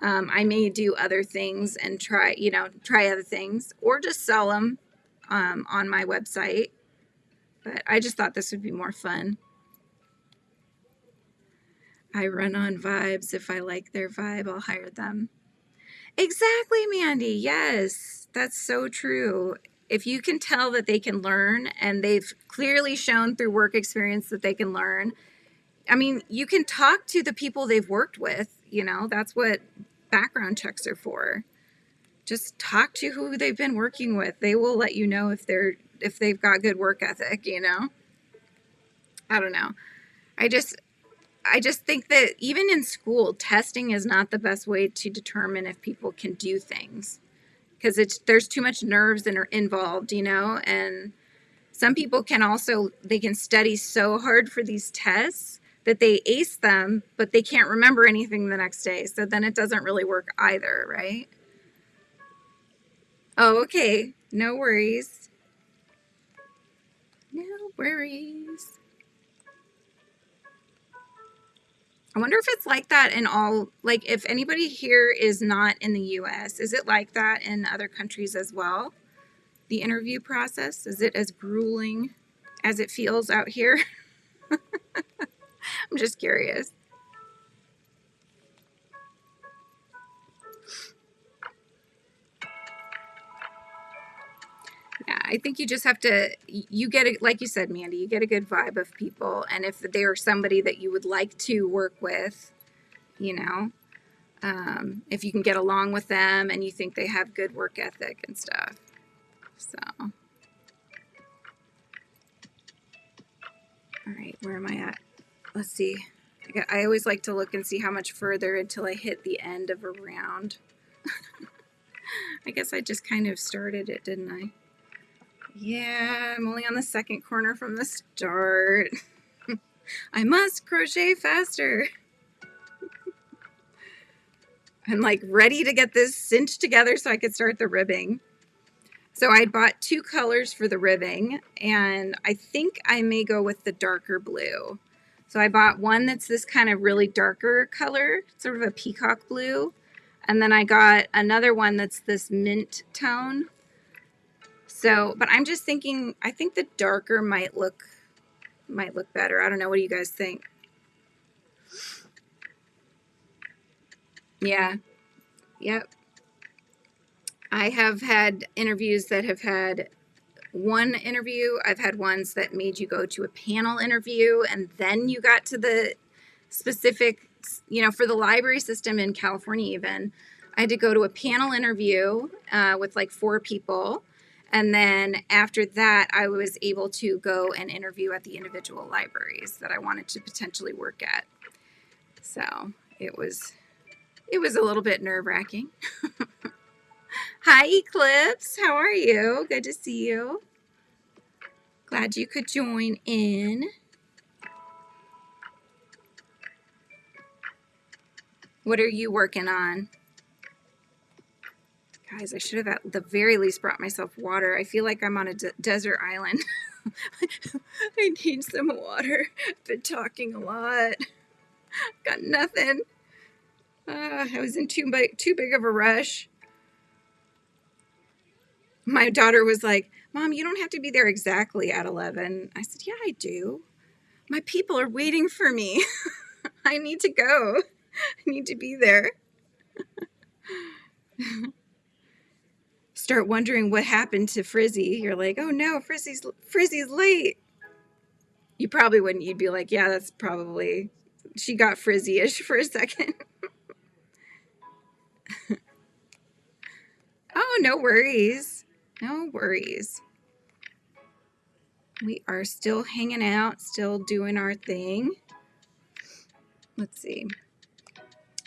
I may do other things and try other things or just sell them on my website. But I just thought this would be more fun. I run on vibes. If I like their vibe, I'll hire them. Exactly, Mandy. Yes, that's so true. If you can tell that they can learn, and they've clearly shown through work experience that they can learn, I mean, you can talk to the people they've worked with, you know, that's what background checks are for. Just talk to who they've been working with. They will let you know if they've got good work ethic, you know. I don't know. I just think that even in school, testing is not the best way to determine if people can do things, because there's too much nerves involved, you know. And some people can study so hard for these tests that they ace them, but they can't remember anything the next day. So then it doesn't really work either, right? Oh, okay. No worries. No worries. I wonder if it's like that in all, like if anybody here is not in the US, is it like that in other countries as well? The interview process, is it as grueling as it feels out here? I'm just curious. Yeah, I think you just have to, you get it, like you said, Mandy, you get a good vibe of people. And if they are somebody that you would like to work with, you know, if you can get along with them and you think they have good work ethic and stuff. So, all right, where am I at? Let's see. I always like to look and see how much further until I hit the end of a round. I guess I just kind of started it, didn't I? Yeah, I'm only on the second corner from the start. I must crochet faster. I'm like ready to get this cinched together so I could start the ribbing. So I bought 2 colors for the ribbing, and I think I may go with the darker blue. So I bought one that's this kind of really darker color, sort of a peacock blue. And then I got another one that's this mint tone. So, but I'm just thinking, I think the darker might look better. I don't know. What do you guys think? Yeah. Yep. I have had interviews that have had one interview. I've had ones that made you go to a panel interview and then you got to the specific, you know, for the library system in California even, I had to go to a panel interview with like 4 people. And then after that, I was able to go and interview at the individual libraries that I wanted to potentially work at. So it was a little bit nerve-wracking. Hi, Eclipse. How are you? Good to see you. Glad you could join in. What are you working on? Guys, I should have at the very least brought myself water. I feel like I'm on a desert island. I need some water. I've been talking a lot. Got nothing. I was in too big of a rush. My daughter was like, Mom, you don't have to be there exactly at 11. I said, yeah, I do. My people are waiting for me. I need to go. I need to be there. Start wondering what happened to Frizzy. You're like, oh no, Frizzy's late. You probably wouldn't. You'd be like, yeah, that's probably, she got Frizzy-ish for a second. Oh, no worries. No worries. We are still hanging out, still doing our thing. Let's see.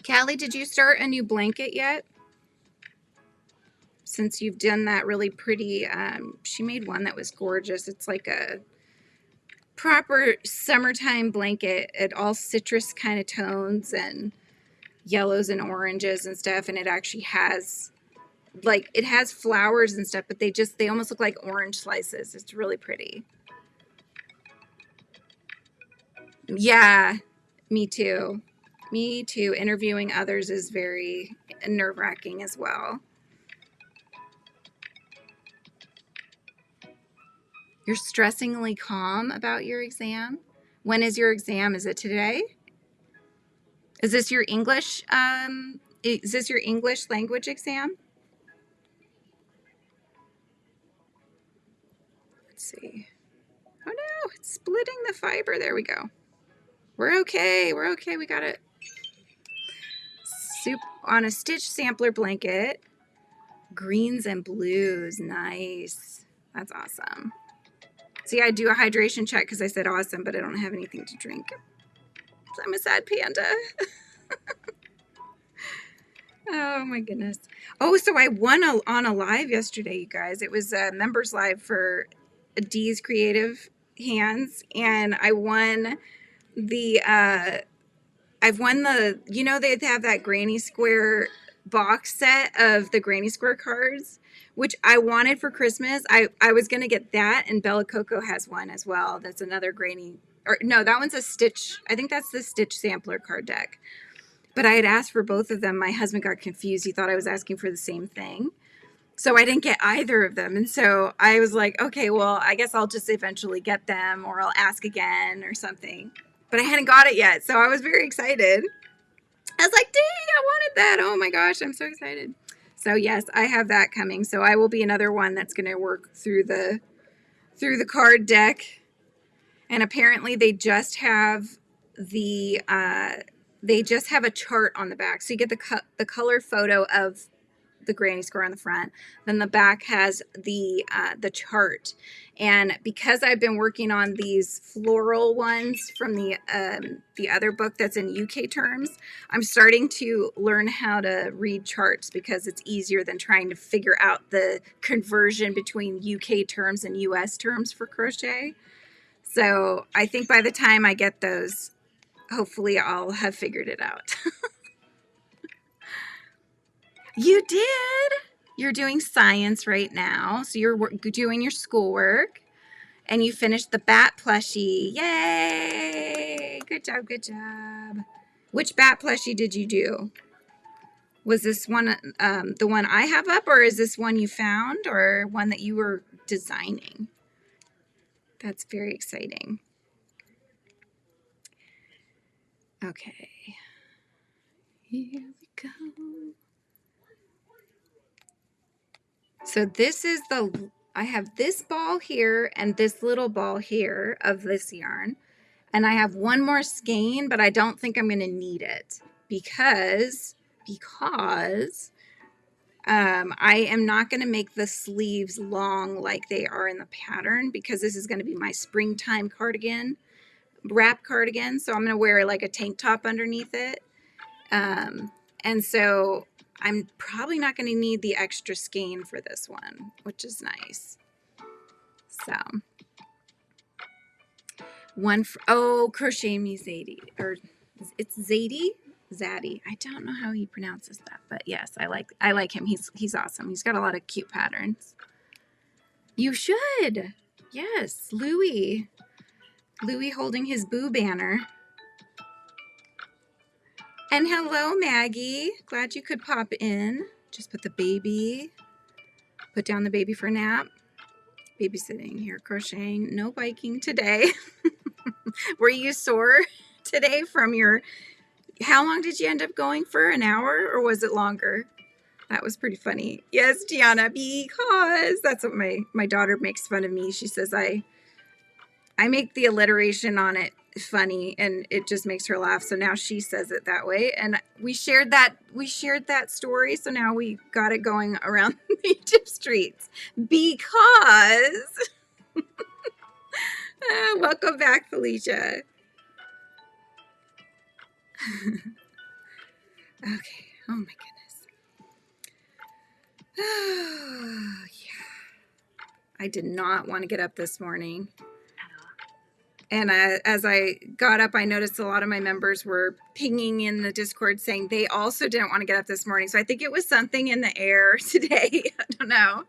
Callie, did you start a new blanket yet? Since you've done that really pretty, she made one that was gorgeous. It's like a proper summertime blanket at all citrus kind of tones and yellows and oranges and stuff. And it actually has, like, it has flowers and stuff, but they almost look like orange slices. It's really pretty. Yeah, me too. Me too. Interviewing others is very nerve-wracking as well. You're stressingly calm about your exam? When is your exam? Is it today? Is this your English language exam? Let's see. Oh no, it's splitting the fiber. There we go. We're okay. We're okay. We got it. Soup on a stitch sampler blanket. Greens and blues. Nice. That's awesome. See, I do a hydration check because I said awesome, but I don't have anything to drink. I'm a sad panda. Oh my goodness. Oh, so I won on a live yesterday, you guys. It was a members live for Dee's Creative Hands, and I won the you know, they have that Granny Square box set of the Granny Square cards, which I wanted for Christmas. I was going to get that, and Bella Coco has one as well. That's another Granny, or no, that one's a Stitch. I think that's the Stitch sampler card deck. But I had asked for both of them. My husband got confused. He thought I was asking for the same thing. So I didn't get either of them. And so I was like, okay, well, I guess I'll just eventually get them, or I'll ask again or something. But I hadn't got it yet. So I was very excited. I was like, dang, I wanted that. Oh my gosh, I'm so excited. So yes, I have that coming. So I will be another one that's going to work through the card deck. And apparently they just have they just have a chart on the back. So you get the color photo of the granny square on the front. Then the back has the chart. And because I've been working on these floral ones from the other book that's in UK terms, I'm starting to learn how to read charts because it's easier than trying to figure out the conversion between UK terms and US terms for crochet. So I think by the time I get those, hopefully I'll have figured it out. You did? You're doing science right now. So you're doing your schoolwork and you finished the bat plushie. Yay! Good job, good job. Which bat plushie did you do? Was this one the one I have up, or is this one you found, or one that you were designing? That's very exciting. Okay. Here we go. So this is I have this ball here and this little ball here of this yarn. And I have one more skein, but I don't think I'm going to need it because I am not going to make the sleeves long like they are in the pattern, because this is going to be my springtime cardigan, wrap cardigan. So I'm going to wear like a tank top underneath it. And so I'm probably not going to need the extra skein for this one, which is nice. So Crochet Me Zadie, or it's Zadie? Zadie. I don't know how he pronounces that, but yes, I like him. He's awesome. He's got a lot of cute patterns. You should. Yes, Louie holding his boo banner. And hello, Maggie. Glad you could pop in. Just put down the baby for a nap. Babysitting here, crocheting, no biking today. Were you sore today from how long did you end up going for? An hour, or was it longer? That was pretty funny. Yes, Gianna, because that's what my daughter makes fun of me. She says I make the alliteration on it funny, and it just makes her laugh. So now she says it that way, and we shared that story. So now we got it going around the YouTube streets because welcome back, Felicia. Okay. Oh my goodness. Yeah. I did not want to get up this morning. And as I got up, I noticed a lot of my members were pinging in the Discord saying they also didn't want to get up this morning. So I think it was something in the air today. I don't know.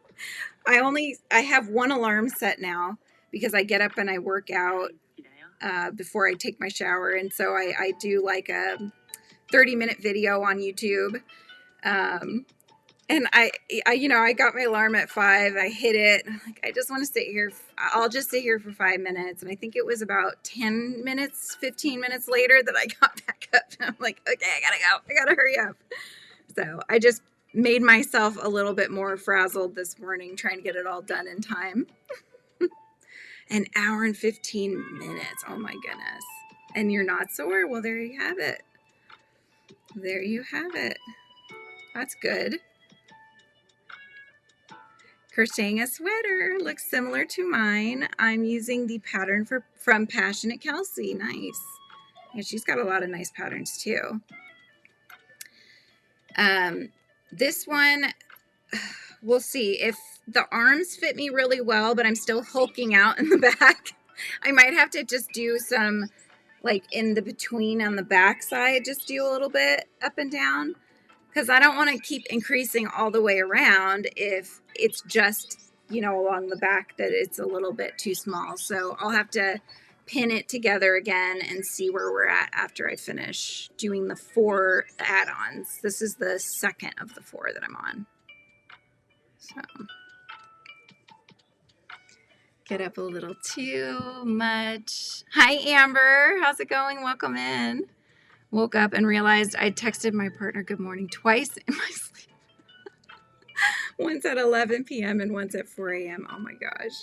I have one alarm set now because I get up and I work out before I take my shower. And so I do like a 30-minute video on YouTube. And I got my alarm at 5. I hit it. I'm like, I just want to sit here. I'll just sit here for 5 minutes. And I think it was about 10 minutes, 15 minutes later that I got back up. And I'm like, okay, I gotta go. I gotta hurry up. So I just made myself a little bit more frazzled this morning, trying to get it all done in time. An hour and 15 minutes. Oh my goodness. And you're not sore? Well, there you have it. There you have it. That's good. Crocheting a sweater looks similar to mine. I'm using the pattern from Passionate Kelsey. Nice. Yeah, she's got a lot of nice patterns too. This one, we'll see if the arms fit me really well, but I'm still hulking out in the back. I might have to just do some, like in the between on the back side, just do a little bit up and down, because I don't want to keep increasing all the way around if it's just, along the back that it's a little bit too small. So I'll have to pin it together again and see where we're at after I finish doing the 4 add-ons. This is the second of the 4 that I'm on. So get up a little too much. Hi, Amber. How's it going? Welcome in. Woke up and realized I texted my partner good morning twice in my sleep. Once at 11 p.m. and once at 4 a.m. Oh my gosh.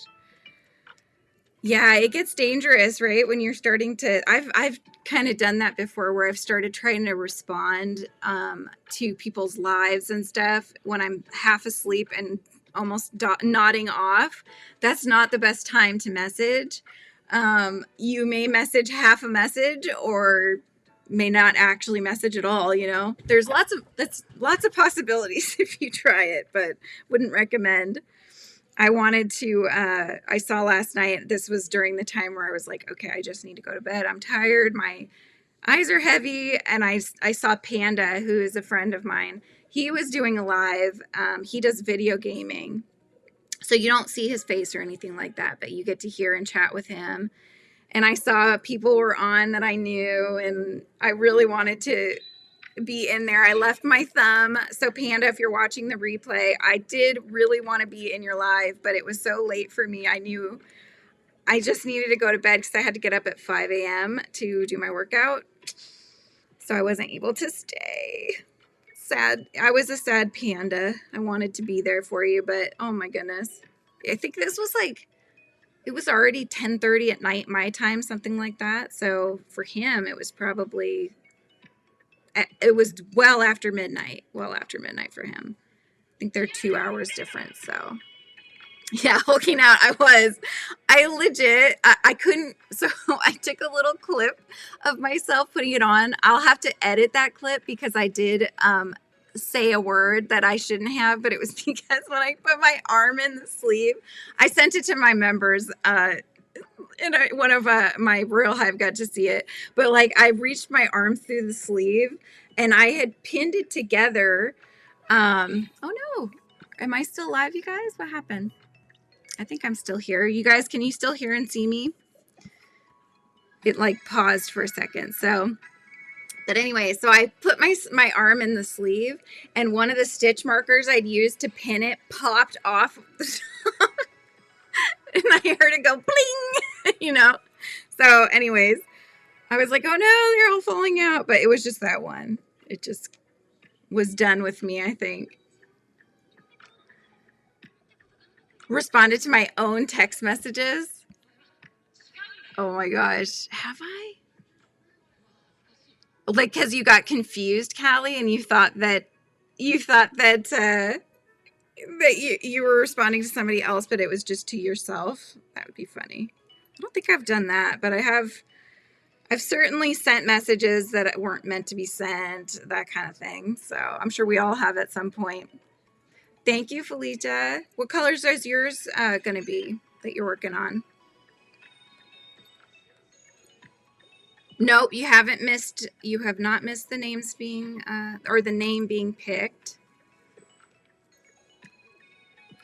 Yeah, it gets dangerous, right? When you're starting to, I've kind of done that before, where I've started trying to respond to people's lives and stuff when I'm half asleep and almost nodding off. That's not the best time to message. You may message half a message, or may not actually message at all. You know, there's lots of possibilities if you try it, but wouldn't recommend. I wanted to, I saw last night, this was during the time where I was like, okay, I just need to go to bed. I'm tired. My eyes are heavy. And I saw Panda, who is a friend of mine. He was doing a live. He does video gaming. So you don't see his face or anything like that, but you get to hear and chat with him. And I saw people were on that I knew, and I really wanted to be in there. I left my thumb. So Panda, if you're watching the replay, I did really want to be in your live, but it was so late for me. I knew I just needed to go to bed because I had to get up at 5 a.m. to do my workout. So I wasn't able to stay. Sad. I was a sad panda. I wanted to be there for you, but oh my goodness. I think this was like, it was already 10:30 at night my time, something like that. So for him, it was probably, it was well after midnight for him. I think they're 2 hours difference. So yeah, hulking out. I legit, I couldn't. So I took a little clip of myself putting it on. I'll have to edit that clip because I did say a word that I shouldn't have, but it was because when I put my arm in the sleeve, I sent it to my members, and one of my Royal Hive got to see it, but like I reached my arm through the sleeve and I had pinned it together. Oh no, am I still live, you guys? What happened? I think I'm still here. You guys, can you still hear and see me? It like paused for a second. So, but anyway, so I put my arm in the sleeve, and one of the stitch markers I'd used to pin it popped off the top, and I heard it go bling, you know? So anyways, I was like, oh no, they're all falling out. But it was just that one. It just was done with me, I think. Responded to my own text messages. Oh my gosh. Have I? Like, because you got confused, Callie, and you thought that that you were responding to somebody else, but it was just to yourself. That would be funny. I don't think I've done that, but I've certainly sent messages that weren't meant to be sent, that kind of thing. So I'm sure we all have at some point. Thank you, Felicia. What colors is yours going to be that you're working on? Nope, you have not missed the names being, or the name being picked.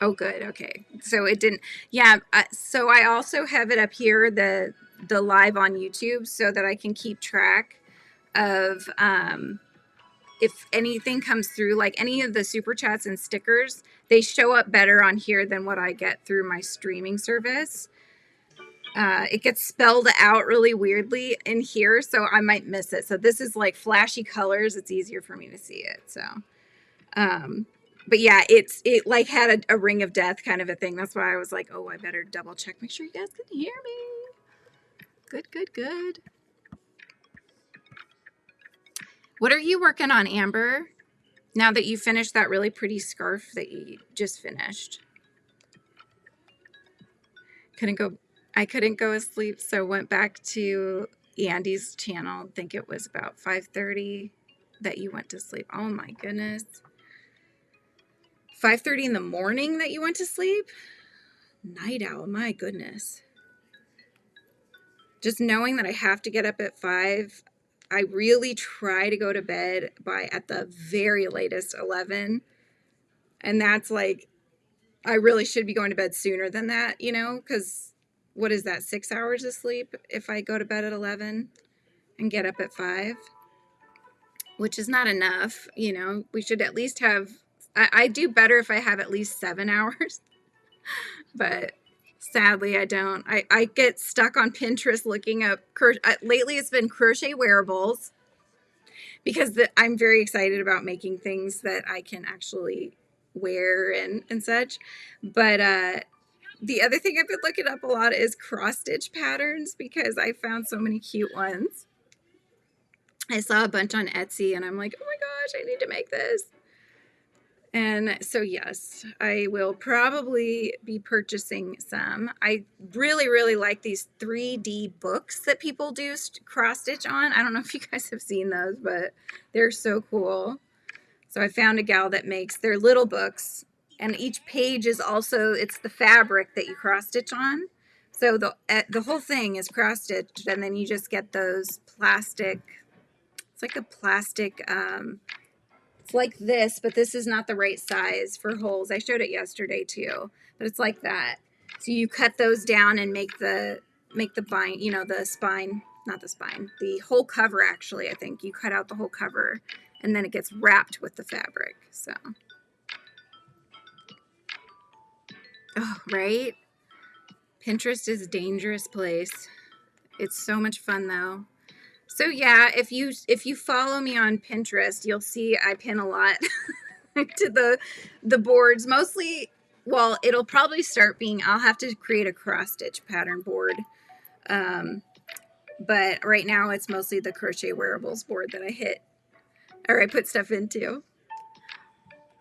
Oh, good. Okay. So it didn't, yeah. So I also have it up here, the live on YouTube, so that I can keep track of, if anything comes through, like any of the super chats and stickers, they show up better on here than what I get through my streaming service. It gets spelled out really weirdly in here, so I might miss it. So this is like flashy colors. It's easier for me to see it. So, but yeah, it like had a ring of death kind of a thing. That's why I was like, oh, I better double check. Make sure you guys can hear me. Good, good, good. What are you working on, Amber? Now that you finished that really pretty scarf that you just finished. I couldn't go asleep, so went back to Andy's channel. I think it was about 5:30 that you went to sleep. Oh my goodness. 5:30 in the morning that you went to sleep? Night owl, my goodness. Just knowing that I have to get up at 5, I really try to go to bed by at the very latest 11. And that's like, I really should be going to bed sooner than that, you know, because what is that, 6 hours of sleep if I go to bed at 11 and get up at 5, which is not enough. You know, we should at least have, I do better if I have at least 7 hours, but sadly I don't. I get stuck on Pinterest looking up, lately it's been crochet wearables, because I'm very excited about making things that I can actually wear and such. But the other thing I've been looking up a lot is cross stitch patterns because I found so many cute ones. I saw a bunch on Etsy and I'm like, oh my gosh, I need to make this. And so yes, I will probably be purchasing some. I really, really like these 3D books that people do cross stitch on. I don't know if you guys have seen those, but they're so cool. So I found a gal that makes their little books, and each page is also, it's the fabric that you cross stitch on. So the whole thing is cross stitched, and then you just get those plastic, it's like a plastic, it's like this, but this is not the right size for holes. I showed it yesterday too, but it's like that. So you cut those down and make the bind, you know, the spine, not the spine, the whole cover actually, I think. You cut out the whole cover and then it gets wrapped with the fabric. So, oh, right? Pinterest is a dangerous place. It's so much fun though. So yeah, if you follow me on Pinterest, you'll see I pin a lot to the boards. Mostly, well, it'll probably start being, I'll have to create a cross stitch pattern board. But right now it's mostly the crochet wearables board that I hit, or I put stuff into.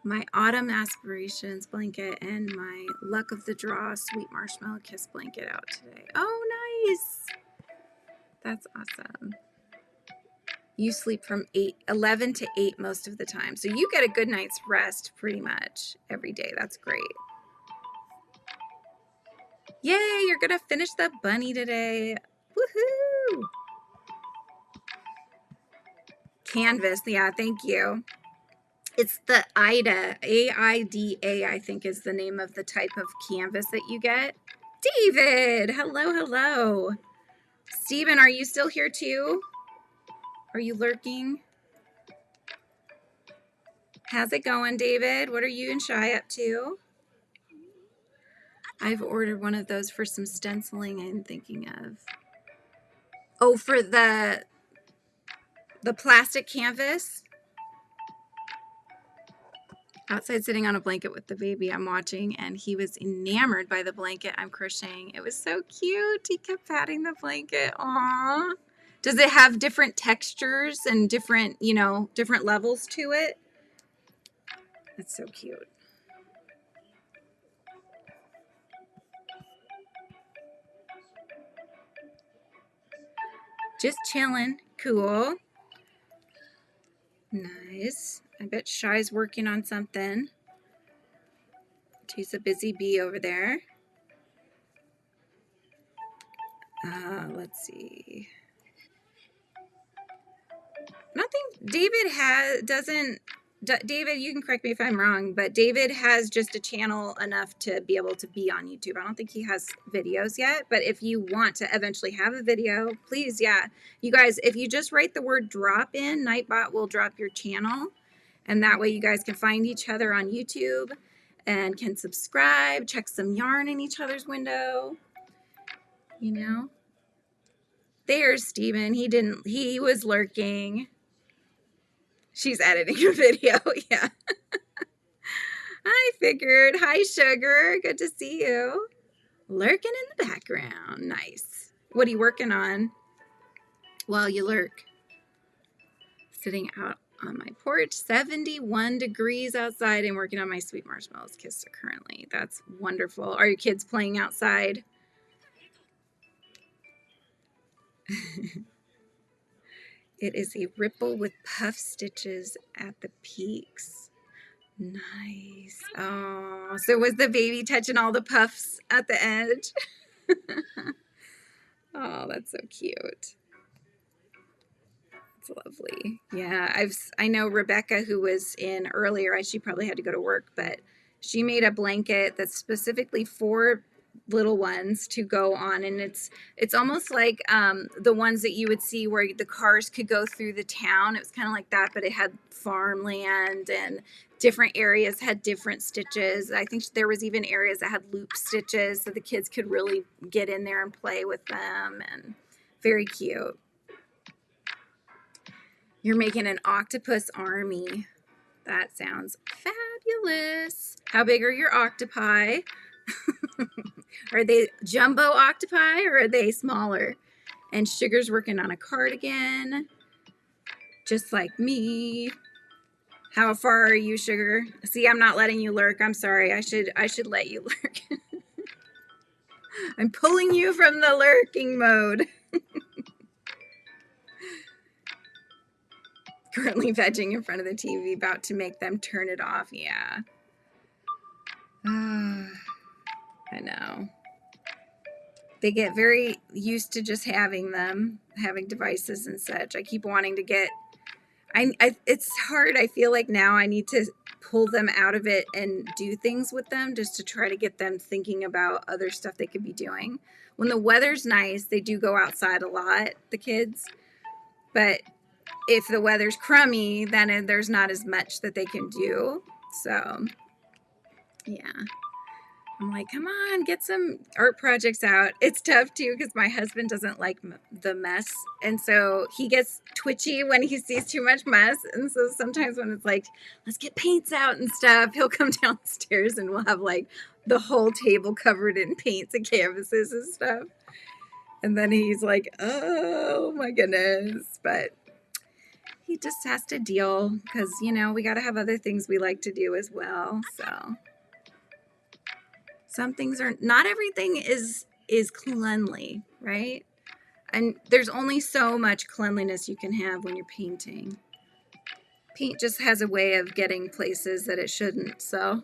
My autumn aspirations blanket and my luck of the draw sweet marshmallow kiss blanket out today. Oh, nice. That's awesome. You sleep from 11 to 8 most of the time. So you get a good night's rest pretty much every day. That's great. Yay, you're going to finish the bunny today. Woohoo! Canvas. Yeah, thank you. It's the AIDA, A-I-D-A, I think is the name of the type of canvas that you get. David, hello, hello. Steven, are you still here too? Are you lurking? How's it going, David? What are you and Shy up to? I've ordered one of those for some stenciling I'm thinking of. Oh, for the plastic canvas? Outside sitting on a blanket with the baby I'm watching, and he was enamored by the blanket I'm crocheting. It was so cute. He kept patting the blanket. Aww. Does it have different textures and different, you know, different levels to it? That's so cute. Just chilling. Cool. Nice. I bet Shy's working on something. She's a busy bee over there. Let's see. I don't think David doesn't, David, you can correct me if I'm wrong, but David has just a channel enough to be able to be on YouTube. I don't think he has videos yet, but if you want to eventually have a video, please, yeah. You guys, if you just write the word drop in, Nightbot will drop your channel, and that way you guys can find each other on YouTube and can subscribe, check some yarn in each other's window, you know. There's Steven. He was lurking. She's editing a video, yeah. I figured. Hi, Sugar. Good to see you. Lurking in the background. Nice. What are you working on while you lurk? Sitting out on my porch. 71 degrees outside and working on my sweet marshmallows kiss currently. That's wonderful. Are your kids playing outside? It is a ripple with puff stitches at the peaks. Nice. Oh, so was the baby touching all the puffs at the edge? Oh, that's so cute. It's lovely. Yeah, I know Rebecca, who was in earlier, she probably had to go to work, but she made a blanket that's specifically for little ones to go on, and it's almost like the ones that you would see where the cars could go through the town. It was kind of like that, but it had farmland, and different areas had different stitches. I think there was even areas that had loop stitches so the kids could really get in there and play with them, and very cute. You're making an octopus army. That sounds Fabulous. How big are your octopi? Are they jumbo octopi or are they smaller? And Sugar's working on a cardigan, just like me. How far are you, Sugar? See, I'm not letting you lurk. I'm sorry. I should let you lurk. I'm pulling you from the lurking mode. Currently vegging in front of the TV, about to make them turn it off. Yeah. I know. They get very used to just having them, having devices and such. I keep wanting to get, it's hard. I feel like now I need to pull them out of it and do things with them just to try to get them thinking about other stuff they could be doing. When the weather's nice, they do go outside a lot, the kids. But if the weather's crummy, then there's not as much that they can do. So, yeah. I'm like, come on, get some art projects out. It's tough too because my husband doesn't like the mess. And so he gets twitchy when he sees too much mess. And so sometimes when it's like, let's get paints out and stuff, he'll come downstairs and we'll have like the whole table covered in paints and canvases and stuff. And then he's like, oh my goodness. But he just has to deal because, you know, we got to have other things we like to do as well. So some things are, not everything is cleanly, right? And there's only so much cleanliness you can have when you're painting. Paint just has a way of getting places that it shouldn't, so.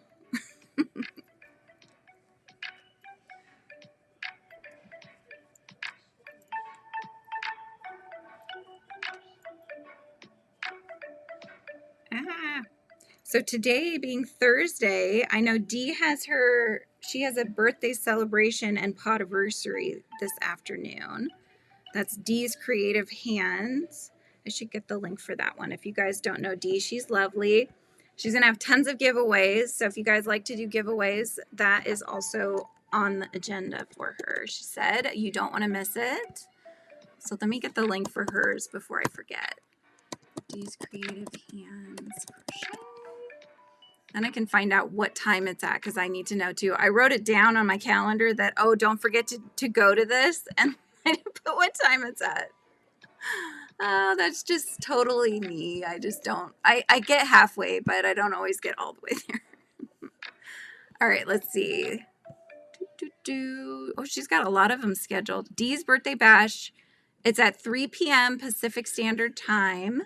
So today being Thursday, I know Dee has she has a birthday celebration and podiversary this afternoon. That's Dee's Creative Hands. I should get the link for that one. If you guys don't know Dee, she's lovely. She's going to have tons of giveaways. So if you guys like to do giveaways, that is also on the agenda for her. She said you don't want to miss it. So let me get the link for hers before I forget. Dee's Creative Hands Crochet. And I can find out what time it's at because I need to know too. I wrote it down on my calendar that, oh, don't forget to go to this. And I didn't put what time it's at. Oh, that's just totally me. I just don't. I get halfway, but I don't always get all the way there. All right, let's see. Oh, she's got a lot of them scheduled. Dee's birthday bash. It's at 3 p.m. Pacific Standard Time.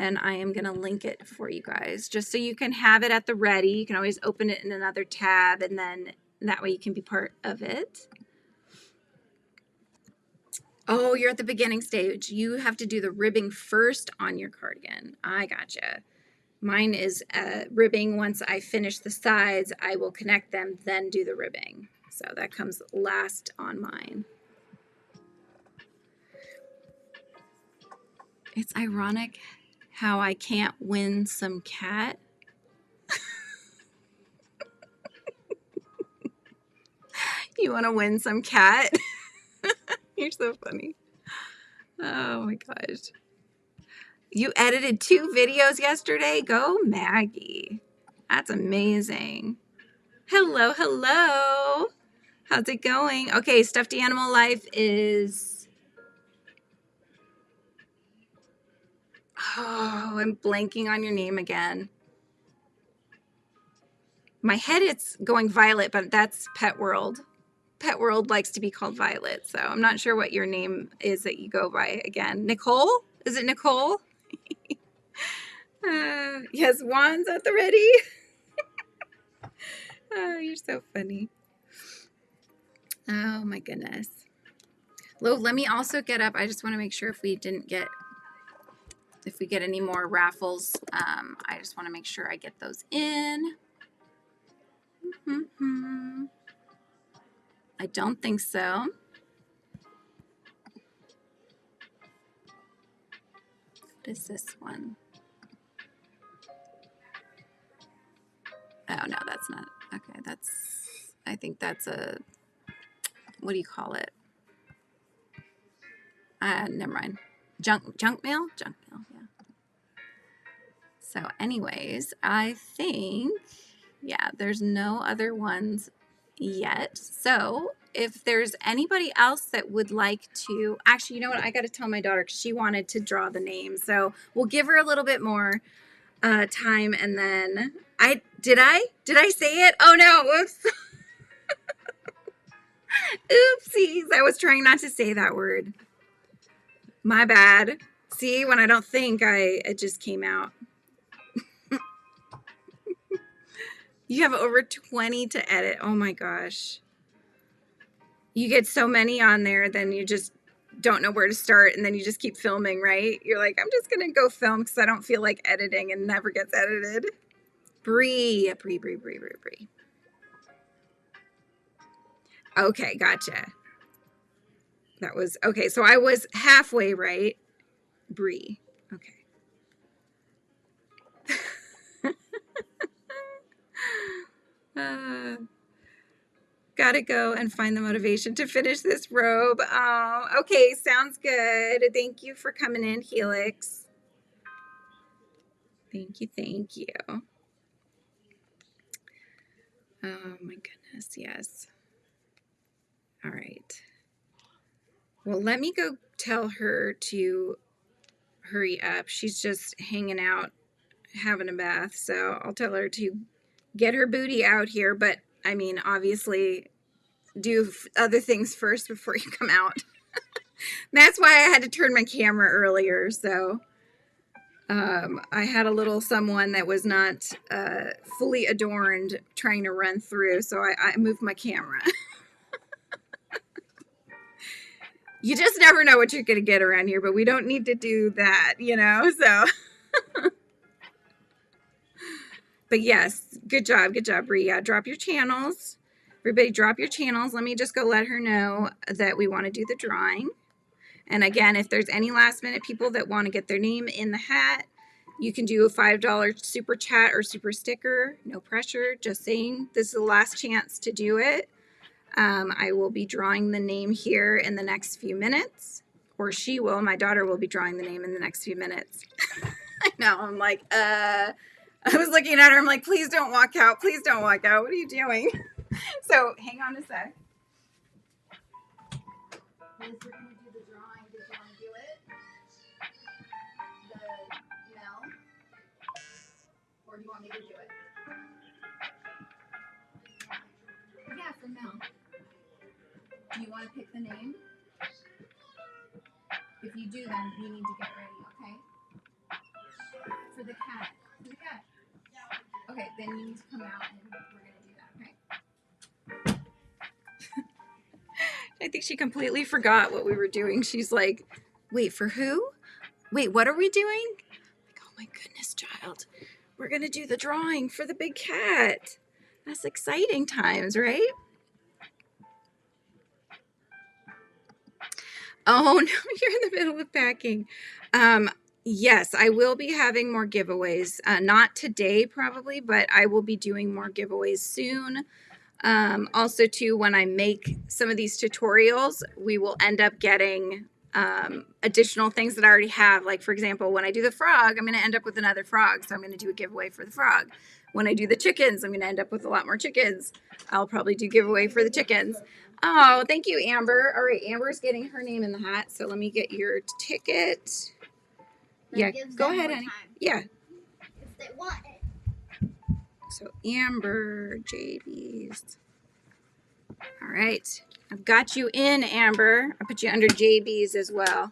And I am going to link it for you guys just so you can have it at the ready. You can always open it in another tab and then that way you can be part of it. Oh, you're at the beginning stage. You have to do the ribbing first on your cardigan. I gotcha. Mine is ribbing. Once I finish the sides, I will connect them, then do the ribbing. So that comes last on mine. It's ironic how I can't win some cat. You want to win some cat? You're so funny. Oh my gosh. You edited 2 videos yesterday? Go Maggie. That's amazing. Hello, hello. How's it going? Okay, Stuffed Animal Life is... Oh, I'm blanking on your name again. My head it's going Violet, but that's Pet World. Pet World likes to be called Violet, so I'm not sure what your name is that you go by again. Nicole? Is it Nicole? Yes, Juan's at the ready. Oh, you're so funny. Oh my goodness. Lo, let me also get up. I just want to make sure if we get any more raffles, I just want to make sure I get those in. I don't think so. What is this one? Oh, no, that's not. Okay, I think that's a, what do you call it? Never mind. Junk mail? Junk mail, yeah. So anyways, I think, yeah, there's no other ones yet. So if there's anybody else that would like to, actually, you know what? I got to tell my daughter because she wanted to draw the name. So we'll give her a little bit more time, and then did I say it? Oh no, whoops. Oopsies. I was trying not to say that word. My bad. See, when I don't think, it just came out. You have over 20 to edit. Oh my gosh. You get so many on there, then you just don't know where to start, and then you just keep filming, right? You're like, I'm just gonna go film because I don't feel like editing, and never gets edited. Bree. Okay, gotcha. That was okay. So I was halfway right. Bree. Okay. Gotta go and find the motivation to finish this robe. Oh, okay, sounds good. Thank you for coming in, Helix. Thank you. Oh my goodness, yes. All right. Well, let me go tell her to hurry up. She's just hanging out, having a bath, so I'll tell her to get her booty out here, but I mean, obviously, do other things first before you come out. That's why I had to turn my camera earlier. So I had a little someone that was not fully adorned trying to run through, so I moved my camera. You just never know what you're going to get around here, but we don't need to do that, you know, so. But yes, good job, Bree. Yeah, drop your channels. Everybody drop your channels. Let me just go let her know that we want to do the drawing. And again, if there's any last minute people that want to get their name in the hat, you can do a $5 super chat or super sticker. No pressure, just saying this is the last chance to do it. I will be drawing the name here in the next few minutes, or she will. My daughter will be drawing the name in the next few minutes. I know, I'm like, I was looking at her, I'm like, please don't walk out. Please don't walk out. What are you doing? So hang on a sec. We're going to do the drawing. Did you want to do it? The Mel? Or do you want me to do it? Yeah, for Mel. Do you want to pick the name? If you do, then we need to get ready, okay? For the cat. For the cat. Okay, then you need to come out and we're going to do that, okay? I think she completely forgot what we were doing. She's like, wait, for who? Wait, what are we doing? Like, oh my goodness, child. We're going to do the drawing for the big cat. That's exciting times, right? Oh, no, you're in the middle of packing. Yes, I will be having more giveaways. Not today, probably, but I will be doing more giveaways soon. Also, too, when I make some of these tutorials, we will end up getting additional things that I already have. Like, for example, when I do the frog, I'm going to end up with another frog. So I'm going to do a giveaway for the frog. When I do the chickens, I'm going to end up with a lot more chickens. I'll probably do giveaway for the chickens. Oh, thank you, Amber. All right, Amber's getting her name in the hat. So let me get your ticket. Yeah, go ahead, honey. Yeah. If they want it. So Amber, JB's. All right. I've got you in, Amber. I put you under JB's as well.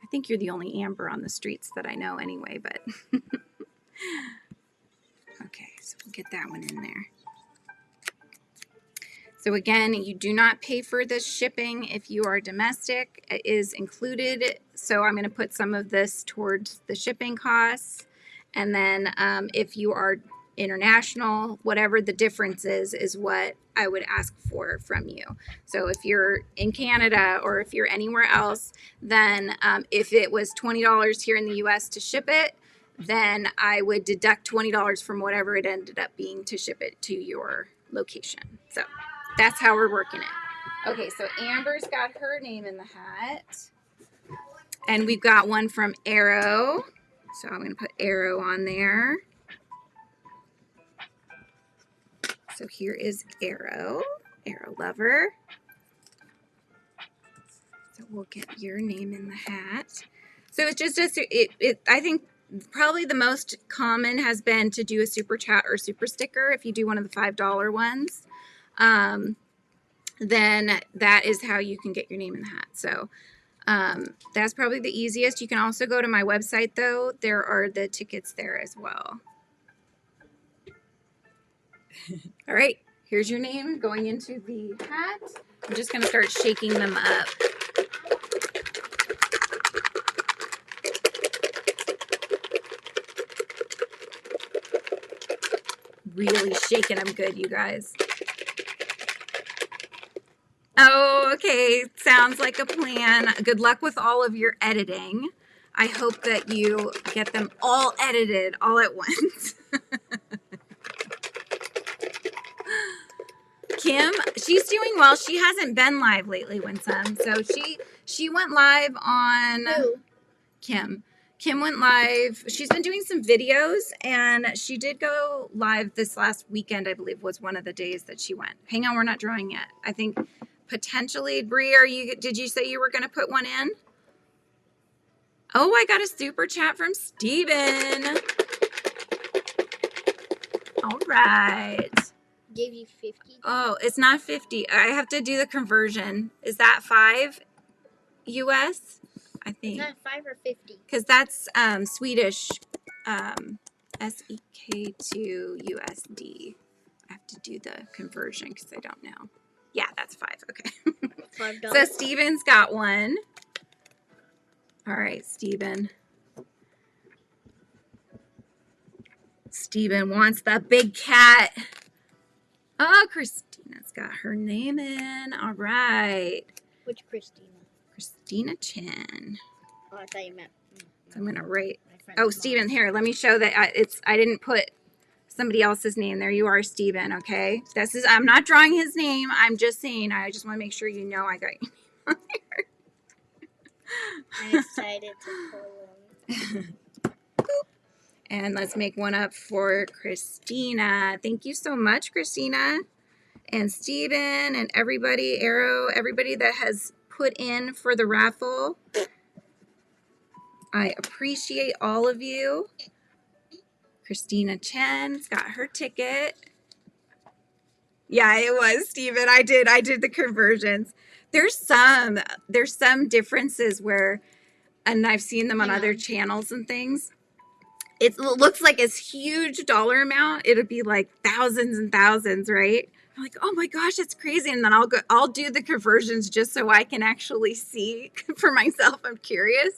I think you're the only Amber on the streets that I know anyway, but. Okay, so we'll get that one in there. So again, you do not pay for this shipping if you are domestic. It is included. So I'm going to put some of this towards the shipping costs. And then if you are international, whatever the difference is what I would ask for from you. So if you're in Canada or if you're anywhere else, then if it was $20 here in the US to ship it, then I would deduct $20 from whatever it ended up being to ship it to your location. So that's how we're working it. Okay, so Amber's got her name in the hat. And we've got one from Arrow. So I'm going to put Arrow on there. So here is Arrow, Arrow Lover. So we'll get your name in the hat. So it's just I think probably the most common has been to do a super chat or super sticker if you do one of the $5 ones. Then that is how you can get your name in the hat. So that's probably the easiest. You can also go to my website though. There are the tickets there as well. All right, here's your name going into the hat. I'm just going to start shaking them up. Really shaking them good, you guys. Oh, okay. Sounds like a plan. Good luck with all of your editing. I hope that you get them all edited all at once. Kim, she's doing well. She hasn't been live lately, Winsome. So she went live on Who? Kim. Kim went live. She's been doing some videos, and she did go live this last weekend, I believe, was one of the days that she went. Hang on, we're not drawing yet. I think potentially, Bree, did you say you were going to put one in? Oh, I got a super chat from Steven. All right. Gave you 50. Oh, it's not 50. I have to do the conversion. Is that 5 US? I think. Is that 5 or 50? Because that's Swedish SEK to USD. I have to do the conversion because I don't know. Yeah, that's 5. Okay. $5. So Steven's got one. All right, Steven. Steven wants the big cat. Oh, Christina's got her name in. All right. Which Christina? Christina Chin. Oh, I thought you meant. So I'm going to write. My friend's Oh, mom. Steven, here. Let me show that I didn't put somebody else's name. There you are, Steven, okay? I'm not drawing his name. I'm just saying, I just want to make sure you know I got you. I'm excited to pull them. And let's make one up for Christina. Thank you so much, Christina. And Steven and everybody, Arrow, everybody that has put in for the raffle. I appreciate all of you. Christina Chen's got her ticket. Yeah, it was, Steven. I did the conversions. There's some differences where, and I've seen them on other channels and things. It looks like it's huge dollar amount. It'll be like thousands and thousands, right? I'm like, oh my gosh, that's crazy. And then I'll do the conversions just so I can actually see for myself. I'm curious.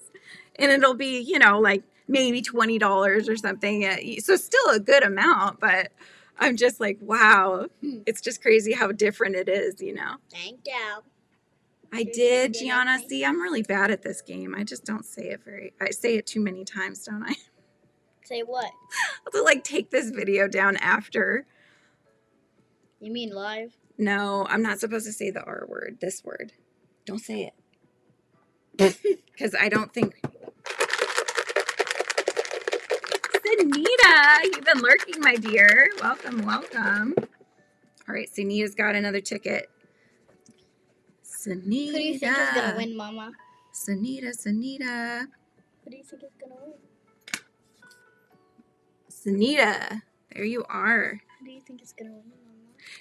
And it'll be, like maybe $20 or something. So still a good amount, but I'm just like, wow, it's just crazy how different it is, Thank you. I did, Gianna. See, I'm really bad at this game. I just don't say it I say it too many times, don't I? Say what? I'll have to take this video down after. You mean live? No, I'm not supposed to say the R word, this word. Don't say it. Because I don't think... Sunita, you've been lurking, my dear. Welcome, welcome. All right, Sunita's got another ticket. Sunita. Who do you think is going to win, Mama? Sunita. Who do you think is going to win? Sunita, there you are. Who do you think is going to win, Mama?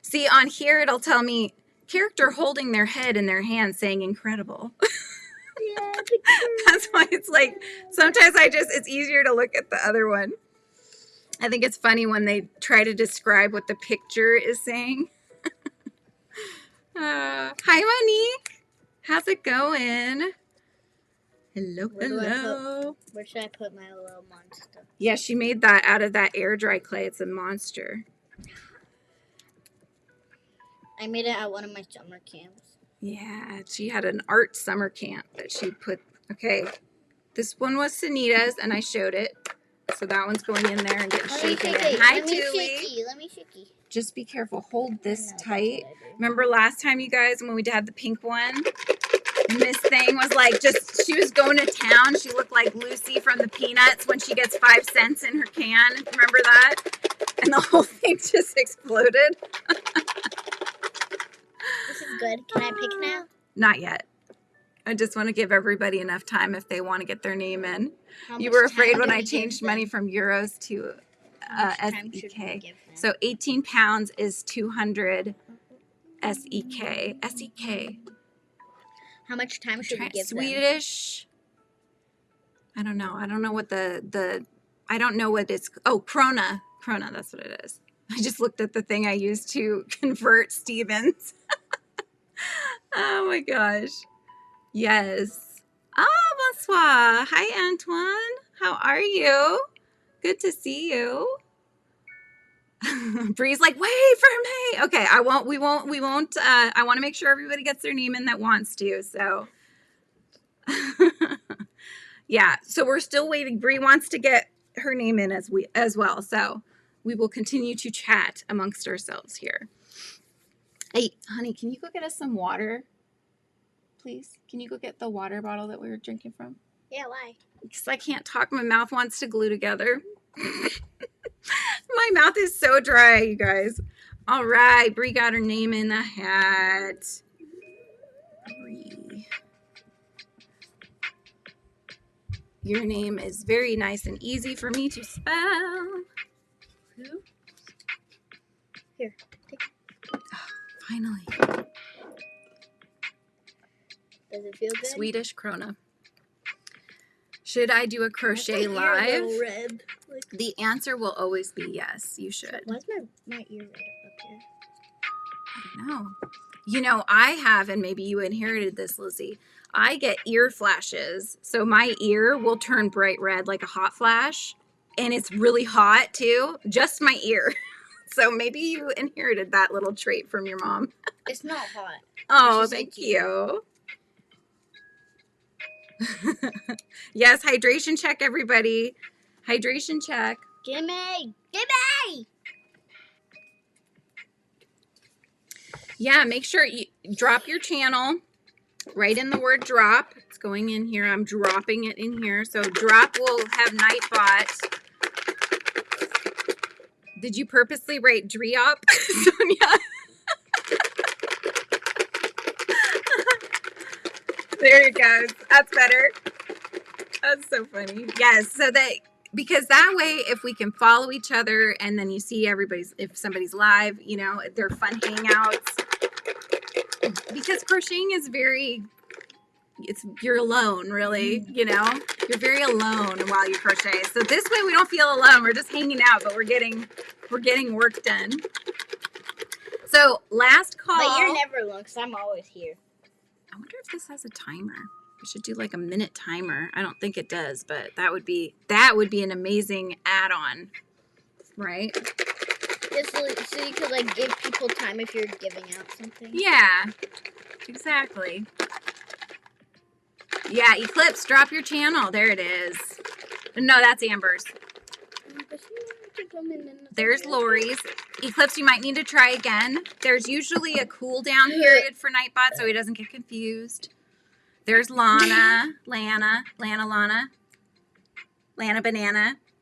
See, on here, it'll tell me character holding their head in their hand saying incredible. Yeah, That's why it's like, sometimes it's easier to look at the other one. I think it's funny when they try to describe what the picture is saying. Hi, Monique. How's it going? Hello. Where should I put my little monster? Yeah, she made that out of that air dry clay. It's a monster. I made it at one of my summer camps. Yeah, she had an art summer camp that she put. Okay, this one was Sunita's, and I showed it. So that one's going in there and getting shaken in. Hi, Julie. Let me shaky. Just be careful. Hold this I know, tight. that's what I do. Remember last time, you guys, when we had the pink one? Miss Thing was like, she was going to town. She looked like Lucy from the Peanuts when she gets 5 cents in her can. Remember that? And the whole thing just exploded. This is good. Can I pick now? Not yet. I just want to give everybody enough time if they want to get their name in. How You much were time afraid do when we I give changed them? money from euros to How much time should we SEK. give them? So 18 pounds is 200 SEK. SEK. How much time should we give them? Swedish. I don't know. I don't know what I don't know what it's. Oh, krona. Krona, that's what it is. I just looked at the thing I used to convert Stevens. Oh my gosh. Yes. Oh, bonsoir. Hi, Antoine. How are you? Good to see you. Bree's like, wait for me. Okay, we won't. I want to make sure everybody gets their name in that wants to. So, yeah. So we're still waiting. Bree wants to get her name in as well. So we will continue to chat amongst ourselves here. Hey, honey, can you go get us some water, please? Can you go get the water bottle that we were drinking from? Yeah, why? Because I can't talk. My mouth wants to glue together. My mouth is so dry, you guys. All right, Bree got her name in the hat. Bree. Your name is very nice and easy for me to spell. Who? Here, take it. Oh, finally. Does it feel good? Swedish krona. Should I do a crochet live? Red. Like, The answer will always be yes, you should. why's my ear red up here? I don't know. You know, I have, and maybe you inherited this, Lizzie. I get ear flashes. So my ear will turn bright red like a hot flash. And it's really hot too. Just my ear. So maybe you inherited that little trait from your mom. It's not hot. Oh, She's thank like you. Yes, hydration check, everybody. Hydration check. Gimme! Gimme! Yeah, make sure you drop your channel. Write in the word drop. It's going in here. I'm dropping it in here. So drop will have Nightbot. Did you purposely write Driop, Sonia? There it goes. That's better. That's so funny. Yes, so that because that way, if we can follow each other, and then you see if somebody's live, you know, they're fun hangouts. Because crocheting is you're alone, really, you know, you're very alone while you crochet. So this way we don't feel alone. We're just hanging out, but we're getting work done. So last call. But you're never alone because I'm always here. I wonder if this has a timer. We should do like a minute timer. I don't think it does, but that would be an amazing add-on, right? Just so you could like give people time if you're giving out something. Yeah, exactly. Yeah, Eclipse, drop your channel. There it is. No, that's Amber's. There's Lori's. Eclipse, you might need to try again. There's usually a cool down period for Nightbot so he doesn't get confused. There's Lana Banana.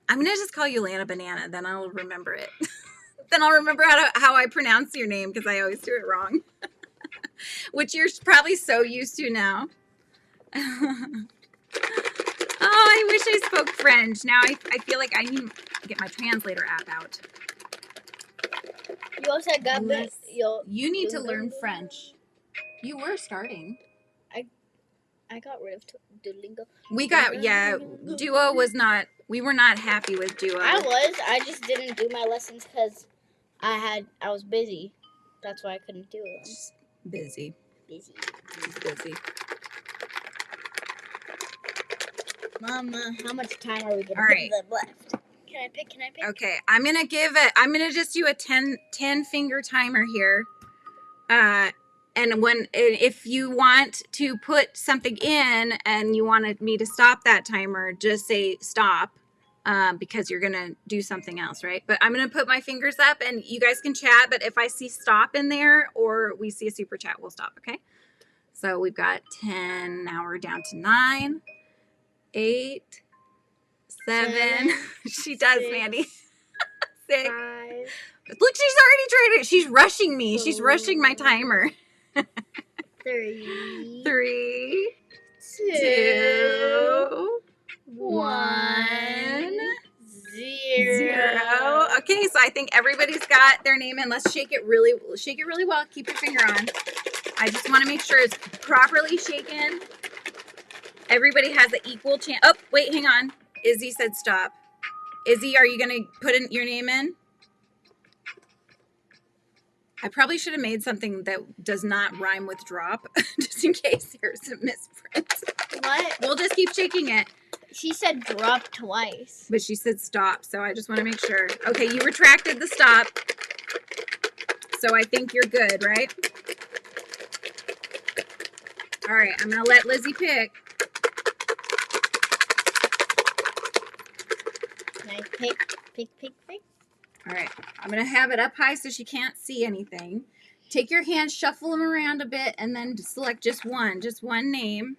I'm going to just call you Lana Banana, then I'll remember it. Then I'll remember how I pronounce your name because I always do it wrong. Which you're probably so used to now. Oh, I wish I spoke French. Now I feel like I need to get my translator app out. You also got You need to learn French. You were starting. I got rid of Duolingo. Duo was not, we were not happy with Duo. I just didn't do my lessons because I was busy. That's why I couldn't do them. Busy. Busy. Mama, how much time are we going to give them left? Can I pick? Okay, I'm going to just do a 10 finger timer here. And if you want to put something in and you wanted me to stop that timer, just say stop because you're going to do something else, right? But I'm going to put my fingers up and you guys can chat. But if I see stop in there or we see a super chat, we'll stop, okay? So we've got 10. Now we're down to 9, 8, 7. She does, 6, Mandy. 6. 5. Look, she's already trying to. She's rushing me. She's rushing my timer. 3, 3, 2, 2, 1, 0. Okay, so I think everybody's got their name in. Let's shake it really well. Keep your finger on. I just want to make sure it's properly shaken. Everybody has an equal chance. Oh, wait, hang on. Izzy said stop. Izzy, are you going to put in your name in? I probably should have made something that does not rhyme with drop, just in case there's a misprint. What? We'll just keep shaking it. She said drop twice. But she said stop, so I just want to make sure. Okay, you retracted the stop, so I think you're good, right? All right, I'm going to let Lizzie pick. Nice. Pick. All right, I'm going to have it up high so she can't see anything. Take your hands, shuffle them around a bit, and then select just one name.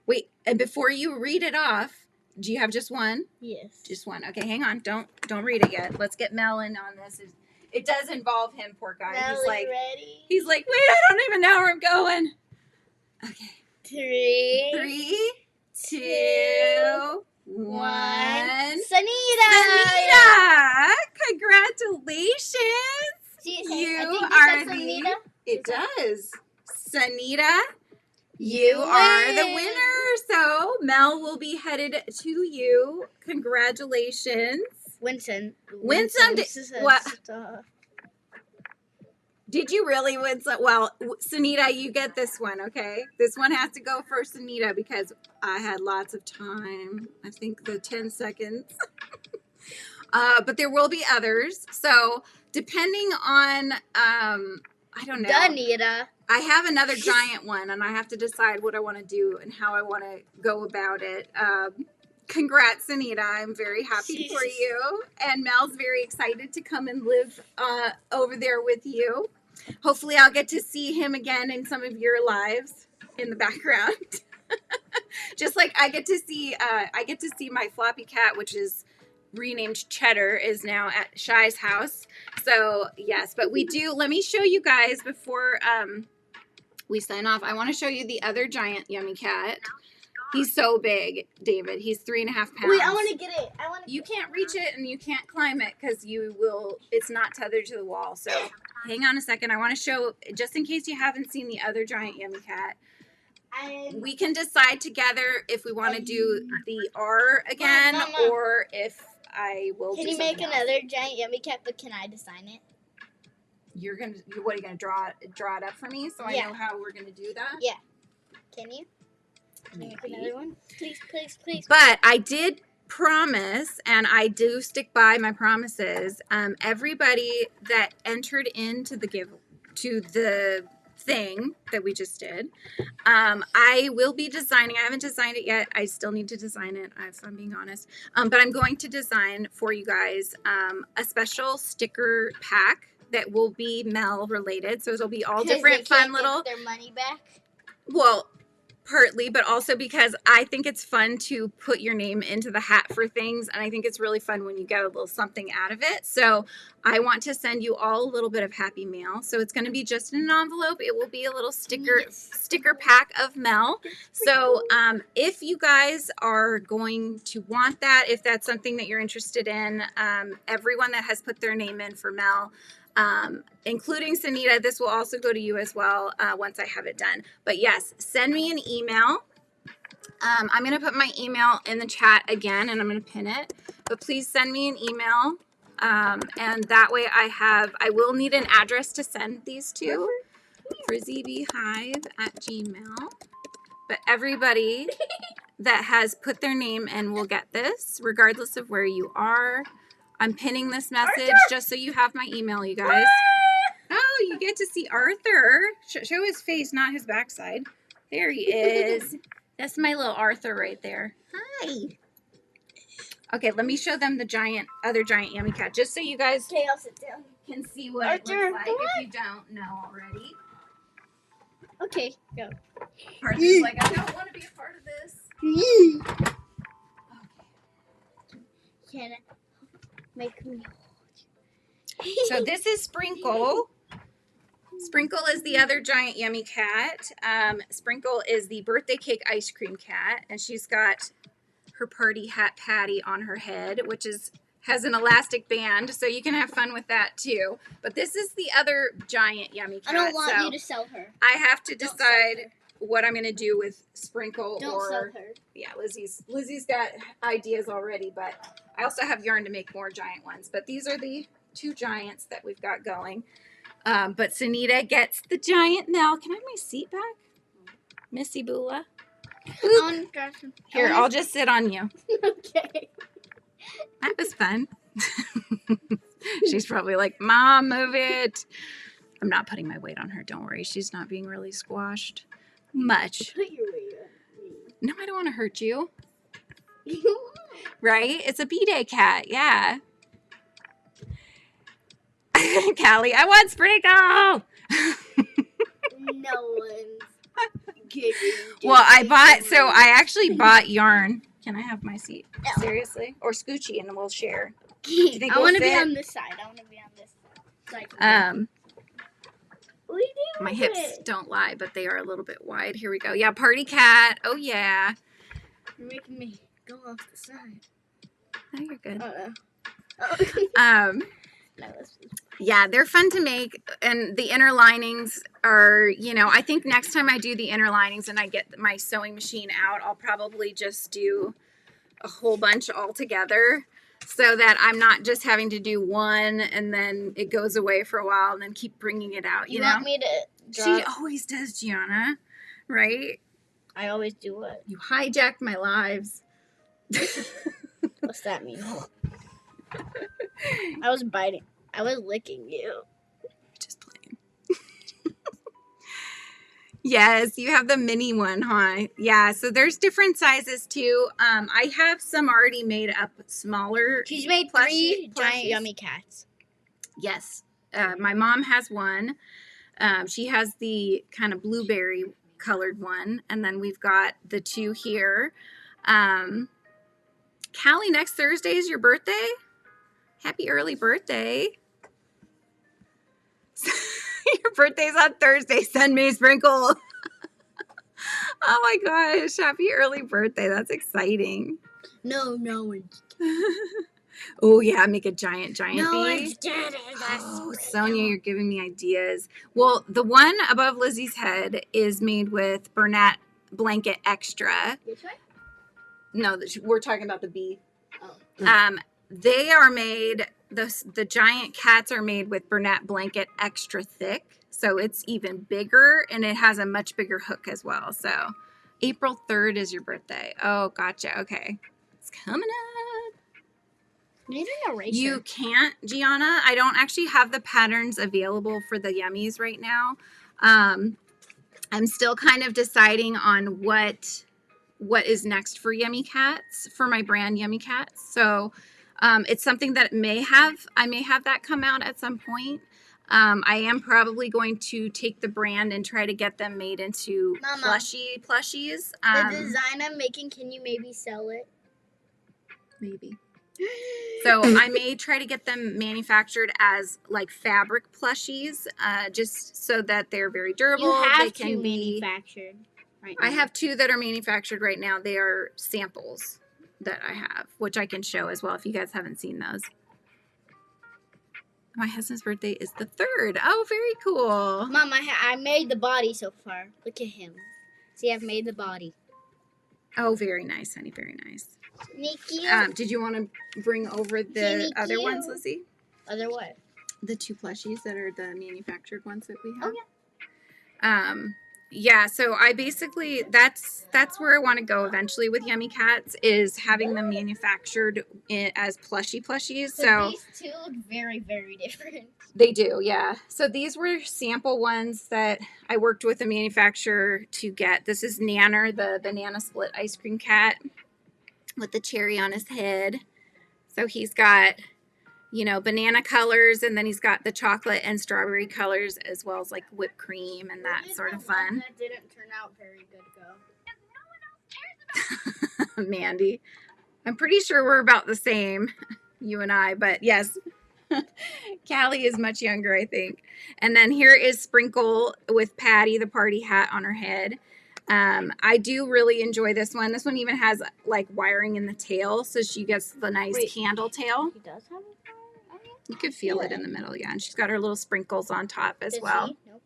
Wait, and before you read it off, do you have just one? Yes. Just one. Okay, hang on. Don't read it yet. Let's get Mel in on this. It does involve him, poor guy. Ready? He's like, wait, I don't even know where I'm going. Okay. 3, 2, 1. Sanita! Congratulations. You are the. It does. Sanita, you are the winner. So Mel will be headed to you. Congratulations. Winston. What? Did you really win? Well, Sanita, you get this one, okay? This one has to go for Sanita because I had lots of time. I think the 10 seconds. But there will be others. So depending on, I don't know. Danita. I have another giant one, and I have to decide what I want to do and how I want to go about it. Congrats, Anita. I'm very happy for you. And Mel's very excited to come and live over there with you. Hopefully I'll get to see him again in some of your lives in the background. Just like I get to see my floppy cat, which is renamed Cheddar, is now at Shy's house. So yes, but we do, let me show you guys before we sign off. I want to show you the other giant yummy cat. He's so big, David. He's 3.5 pounds. Wait, I want to get it. You can't reach it and you can't climb it because it's not tethered to the wall. So hang on a second. I want to show, just in case you haven't seen the other giant yummy cat. We can decide together if we want to do the R again, Mama. or if I will. Can do you make something another else. giant yummy cat? But can I design it? What are you gonna draw it up for me so I know how we're gonna do that? Yeah. Can you? Can you make another one? Please. But I did promise, and I do stick by my promises. Everybody that entered into the thing that we just did, I will be designing. I haven't designed it yet. I still need to design it, if I'm being honest. But I'm going to design for you guys a special sticker pack that will be Mel related. So it'll be all different fun little. Their money back. Well, partly, but also because I think it's fun to put your name into the hat for things, and I think it's really fun when you get a little something out of it. So I want to send you all a little bit of happy mail. So it's going to be just in an envelope. It will be a little sticker pack of Mel. So if you guys are going to want that, if that's something that you're interested in, everyone that has put their name in for Mel, including Sanita, this will also go to you as well once I have it done. But yes, send me an email. I'm going to put my email in the chat again, and I'm going to pin it. But please send me an email, and that way I will need an address to send these to. FRIZZY'S@gmail. But everybody that has put their name in will get this, regardless of where you are. I'm pinning this message just so you have my email, you guys. Oh, you get to see Arthur. Show his face, not his backside. There he is. That's my little Arthur right there. Hi. Okay, let me show them the other giant yummy cat, just so you guys. Okay, I'll sit down. can see what it Arthur, looks like if you don't know already. Okay, go. Arthur's like, I don't want to be a part of this. Can make me. So this is Sprinkle. Sprinkle is the other giant yummy cat. Sprinkle is the birthday cake ice cream cat, and she's got her party hat Patty on her head, which has an elastic band, so you can have fun with that too. But this is the other giant yummy cat. I don't want so you to sell her. I have to Don't decide what I'm gonna do with Sprinkle. Don't sell her. Yeah, Lizzie's got ideas already, but I also have yarn to make more giant ones. But these are the two giants that we've got going. But Sunita gets the giant now. Can I have my seat back? Missy Bula. Here, I'll just sit on you. Okay. That was fun. She's probably like, Mom, move it. I'm not putting my weight on her. Don't worry. She's not being really squashed much. Put your weight on No, I don't want to hurt you. me. Right? It's a B-Day cat. Yeah. Callie, I want Sprinkle. No one's giving. Well, I actually bought yarn. Can I have my seat? No. Seriously? Or Scoochie and we'll share. I want to be on this side. What are you doing My with hips it? don't lie, but they are a little bit wide. Here we go. Yeah, party cat. Oh, yeah. You're making me go off the side. No, you're good. Oh. No, Yeah, they're fun to make, and the inner linings are, I think next time I do the inner linings and I get my sewing machine out, I'll probably just do a whole bunch all together so that I'm not just having to do one and then it goes away for a while and then keep bringing it out, you know? want me to She drop? always does, Gianna, right? I always do it. You hijacked my lives. What's that mean? I was biting. I was licking you. Just playing. Yes, you have the mini one, huh? Yeah, so there's different sizes too. I have some already made up smaller. She's made three giant yummy cats. Yes. My mom has one. She has the kind of blueberry colored one. And then we've got the two here. Callie, next Thursday is your birthday? Happy early birthday. Your birthday's on Thursday. Send me a Sprinkle. Oh my gosh. Happy early birthday. That's exciting. No one's. Oh yeah, make a giant No bee. one's did it. Oh, Sonia, you're giving me ideas. Well, the one above Lizzie's head is made with Bernat Blanket Extra. Which one? No, we're talking about the bee. Oh. They are made, the giant cats are made with Bernat Blanket Extra Thick. So it's even bigger and it has a much bigger hook as well. So April 3rd is your birthday. Oh, gotcha. Okay. It's coming up. Need an eraser. You can't, Gianna. I don't actually have the patterns available for the yummies right now. I'm still kind of deciding on what is next for Yummy Cats, for my brand Yummy Cats. So it's something that I may have that come out at some point. I am probably going to take the brand and try to get them made into Mama, plushies. the design I'm making, can you maybe sell it? Maybe. So I may try to get them manufactured as like fabric plushies, just so that they're very durable. You have they can two be manufactured right now. I have two that are manufactured right now. They are samples that I have, which I can show as well if you guys haven't seen those. My husband's birthday is the 3rd. Oh, very cool. Mom, I made the body so far. Look at him. See, I've made the body. Oh, very nice, honey. Very nice. Nikki. Did you want to bring over the Thank other you. ones, Lizzie? Other what? The two plushies that are the manufactured ones that we have. Oh, yeah. Yeah, so I basically, that's where I want to go eventually with Yummy Cats, is having them manufactured as plushies. So these two look very, very different. they do, yeah. So these were sample ones that I worked with a manufacturer to get. This is Nanner, the banana split ice cream cat with the cherry on his head. So he's got you know, banana colors, and then he's got the chocolate and strawberry colors, as well as like whipped cream and that sort of fun. That didn't turn out very good, go. Mandy, I'm pretty sure we're about the same, you and I, but yes. Callie is much younger, I think. And then here is Sprinkle with Patty, the party hat on her head. I do really enjoy this one. This one even has like wiring in the tail, so she gets the nice candle tail. He does have a fire? Okay. You could feel it in the middle, yeah. And she's got her little sprinkles on top as Does well. he? Nope.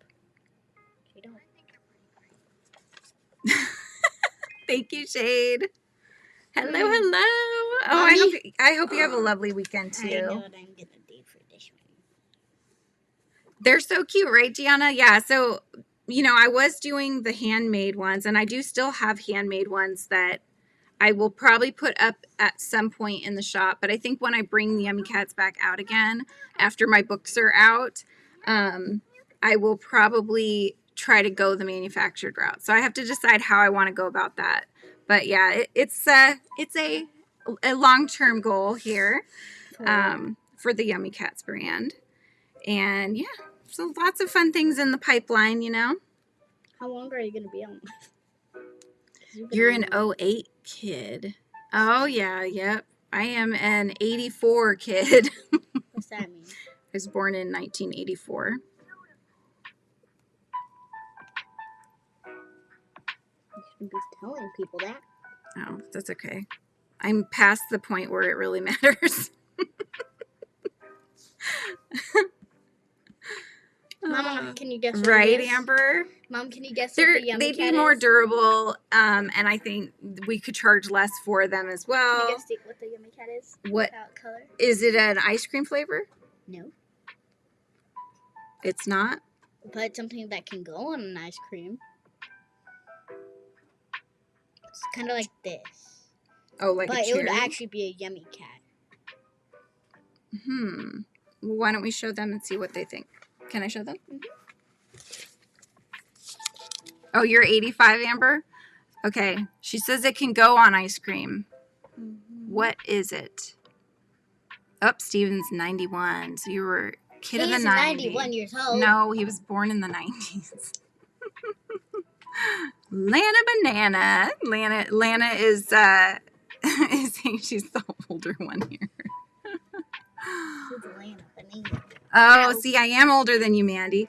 She don't. Thank you, Shade. Hello, Mm. hello. Oh, I hope you have a lovely weekend too. I know what I'm gonna do for this one. They're so cute, right, Gianna? Yeah, so, you know, I was doing the handmade ones, and I do still have handmade ones that I will probably put up at some point in the shop. But I think when I bring the Yummy Cats back out again, after my books are out, I will probably try to go the manufactured route. So I have to decide how I want to go about that. But yeah, it's a long-term goal here for the Yummy Cats brand. And yeah, so lots of fun things in the pipeline, you know. How long are you going to be on this? You're an 08 kid. Oh, yeah, yep. I am an 84 kid. What's that mean? I was born in 1984. You shouldn't be telling people that. Oh, that's okay. I'm past the point where it really matters. Mama, can you guess what Right, it is? Amber? Mom, can you guess what the Yummy They'd be Cat more is? durable, and I think we could charge less for them as Can well. you guess what the Yummy Cat is? What What color? is it? An ice cream flavor? No. It's not. But it's something that can go on an ice cream. It's kind of like this. Oh, like But a it cherry? would actually be a Yummy Cat. Well, why don't we show them and see what they think? Can I show them? Mhm. Oh, you're 85, Amber? Okay. She says it can go on ice cream. What is it? Oh, Steven's 91. So you were a kid of the 90s. 91 years old. No, he was born in the 90s. Lana Banana. Lana is saying she's the older one here. Who's Lana Banana? Oh, see, I am older than you, Mandy.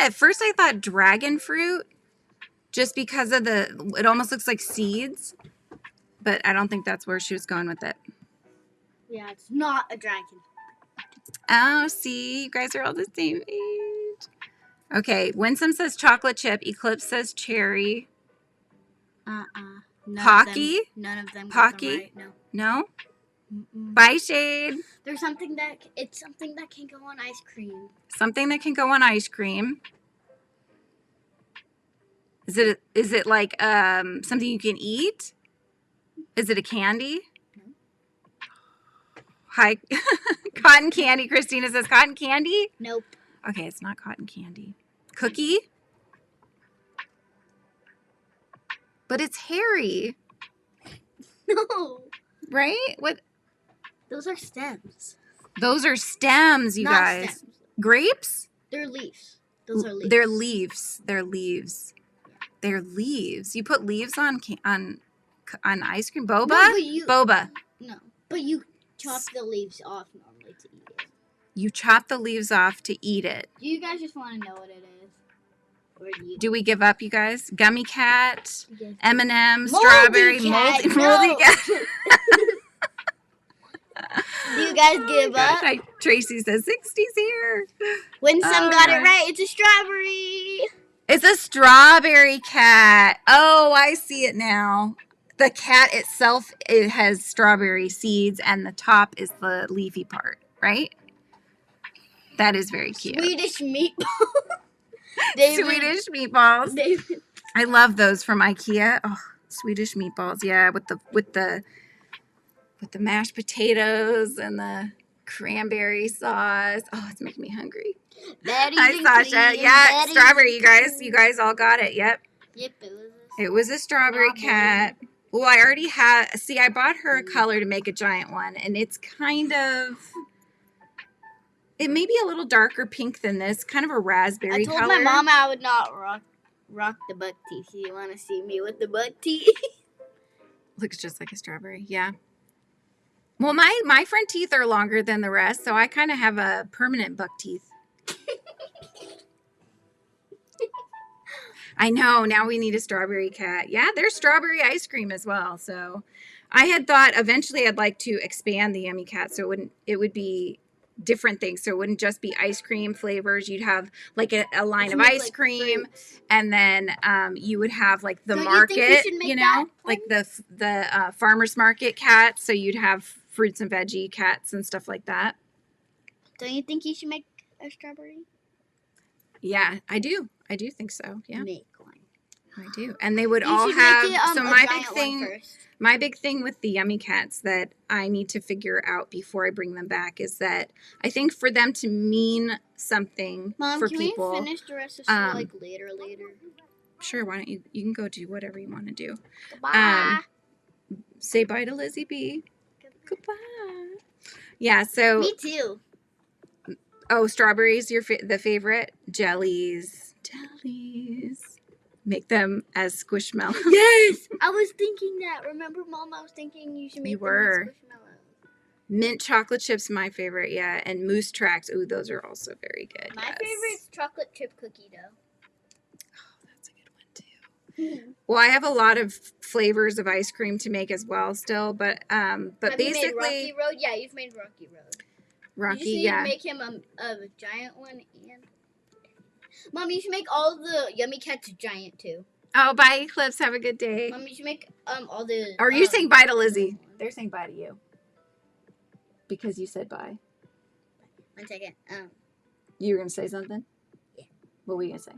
At first I thought dragon fruit, just because of it almost looks like seeds, but I don't think that's where she was going with it. Yeah, it's not a dragon. Oh, see, you guys are all the same age. Okay, Winsome says chocolate chip, Eclipse says cherry. Pocky? None of them. Pocky? Right. No. No? Mm-mm. Bye, Shade. There's something that can go on ice cream. Something that can go on ice cream. Is it like something you can eat? Is it a candy? No. Hi, cotton candy. Christina says cotton candy. Nope. Okay, it's not cotton candy. Cookie? But it's hairy, No. right? What? Those are stems. Those are stems, you Not guys. stems. Grapes? They're leaves. Those are leaves. They're leaves. They're leaves. They're leaves. You put leaves on ice cream. Boba? No, but Boba. No, but you chop the leaves off normally to eat it. You chop the leaves off to eat it. Do you guys just want to know what it is? Or Do we give up, you guys? Gummy cat, Yes. M&M, Moldy strawberry, cat, moldy no. cat. Do you guys give up? Tracy says 60's here. When some got it Alright. right, it's a strawberry. It's a strawberry cat. Oh, I see it now. The cat itself, it has strawberry seeds, and the top is the leafy part, right? That is very cute. Swedish meatball. David, Swedish meatballs. David. I love those from IKEA. Oh, Swedish meatballs, yeah, with the mashed potatoes and the cranberry sauce. Oh, it's making me hungry. Betty's Hi, and Sasha. Clea, Yeah, Betty's strawberry, and you guys. Clea. You guys all got it. Yep. Yep, It was a strawberry cat. Well, I already had, see, I bought her a color to make a giant one, and it's kind of, it may be a little darker pink than this, kind of a raspberry I told color. my mom I would not rock the buck teeth. You want to see me with the buck teeth? Looks just like a strawberry, yeah. Well, my front teeth are longer than the rest, so I kind of have a permanent buck teeth. I know, now we need a strawberry cat. Yeah, there's strawberry ice cream as well. So I had thought eventually I'd like to expand the Yummy Cat so it would be different things. So it wouldn't just be ice cream flavors. You'd have like a line of ice cream, and then you would have like the market, you know, like the farmer's market cat. So you'd have fruits and veggie cats and stuff like that. Don't you think you should make a strawberry? Yeah, I do. I do think so. Yeah. Make one. I do. And they would You all should have, make it, so my big thing with the Yummy Cats that I need to figure out before I bring them back is that I think for them to mean something Mom, for can people. we finish the rest of the like later? Sure, why don't you can go do whatever you want to do. Goodbye. Say bye to Lizzie B. Goodbye. Yeah, so Me too. oh, strawberries, the favorite. Jellies. Make them as squishmallows. Yes, I was thinking that. Remember, Mom? I was thinking you should make them as squishmallows. Mint chocolate chips, my favorite, yeah, and moose tracks. Ooh, those are also very good. My favorite's chocolate chip cookie dough. Oh, that's a good one too. Well, I have a lot of flavors of ice cream to make as well, still, but Have basically, you made Rocky Road? Yeah, you've made Rocky Road. Rocky, you just need to make him a giant one and. Mom, you should make all the Yummy Cats giant too. Oh, bye, Eclipse. Have a good day. Mom, you should make all the. Or are you saying bye to Lizzie? They're saying bye to you because you said bye. 1 second. You were gonna say something? Yeah. What were you gonna say?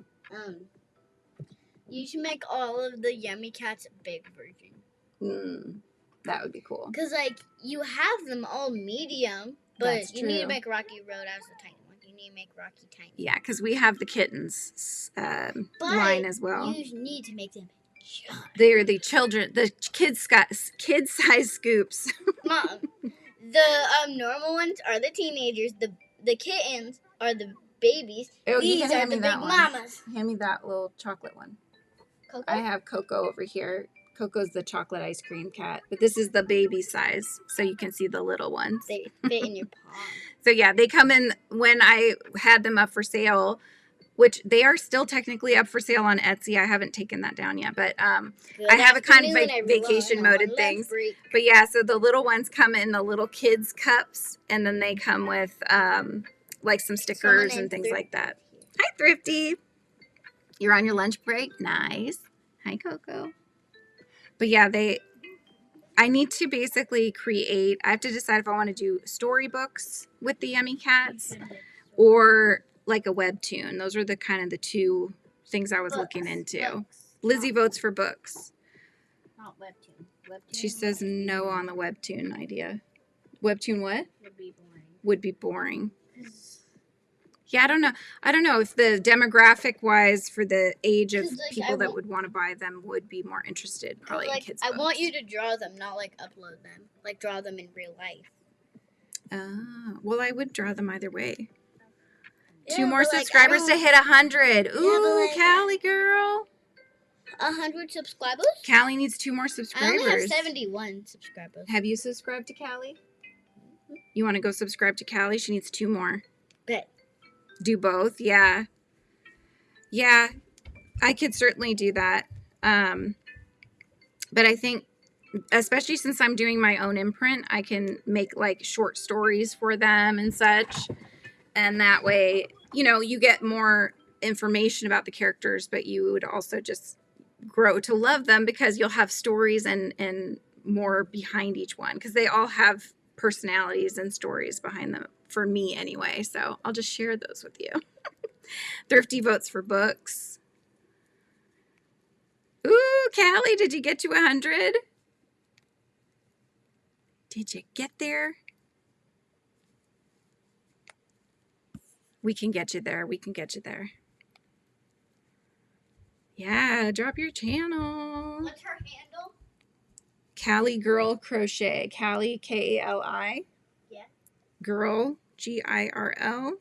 You should make all of the Yummy Cats big version. That would be cool. Cause like you have them all medium, but That's you need to true. make Rocky Road as the tiny one. You need to make Rocky tiny. Yeah, because we have the kittens line as well. You need to make them. They're the children, the kid-size scoops. Mom, the normal ones are the teenagers. The kittens are the babies. Oh, These you can are hand the me big that one. mamas. Hand me that little chocolate one. Coco? I have Coco over here. Coco's the chocolate ice cream cat, but this is the baby size, so you can see the little ones. They fit in your palm. So yeah, they come in when I had them up for sale, which they are still technically up for sale on Etsy. I haven't taken that down yet, but I have a kind of vacation moded things. But yeah, so the little ones come in the little kids cups, and then they come with like some stickers and things like that. Hi, Thrifty. You're on your lunch break. Nice. Hi, Coco. But yeah, I need to basically I have to decide if I want to do storybooks with the Yummy Cats or like a webtoon. Those are the two things I was looking into. Lizzie votes for books. Not webtoon. She says no on the webtoon idea. Webtoon what? Would be boring. Would be boring. Yeah, I don't know if the demographic wise for the age of people that would want to buy them would be more interested probably in kids' books. I want you to draw them, not like upload them. Like draw them in real life. Well, I would draw them either way. Yeah, 2 more subscribers to hit 100. Ooh, Yeah, Callie girl. 100 subscribers? Callie needs 2 more I subscribers. only have 71 subscribers. Have you subscribed to Callie? You want to go subscribe to Callie? She needs 2 more. Bet. Do both? Yeah. Yeah, I could certainly do that. But I think, especially since I'm doing my own imprint, I can make like short stories for them and such. And that way, you get more information about the characters, but you would also just grow to love them because you'll have stories and more behind each one because they all have personalities and stories behind them. For me anyway, so I'll just share those with you. Thrifty votes for books. Ooh, Callie, did you get to 100? Did you get there? We can get you there. We can get you there. Yeah, drop your channel. What's her handle? Callie Girl Crochet. Callie, K-A-L-I. Yeah. Girl, G-I-R-L.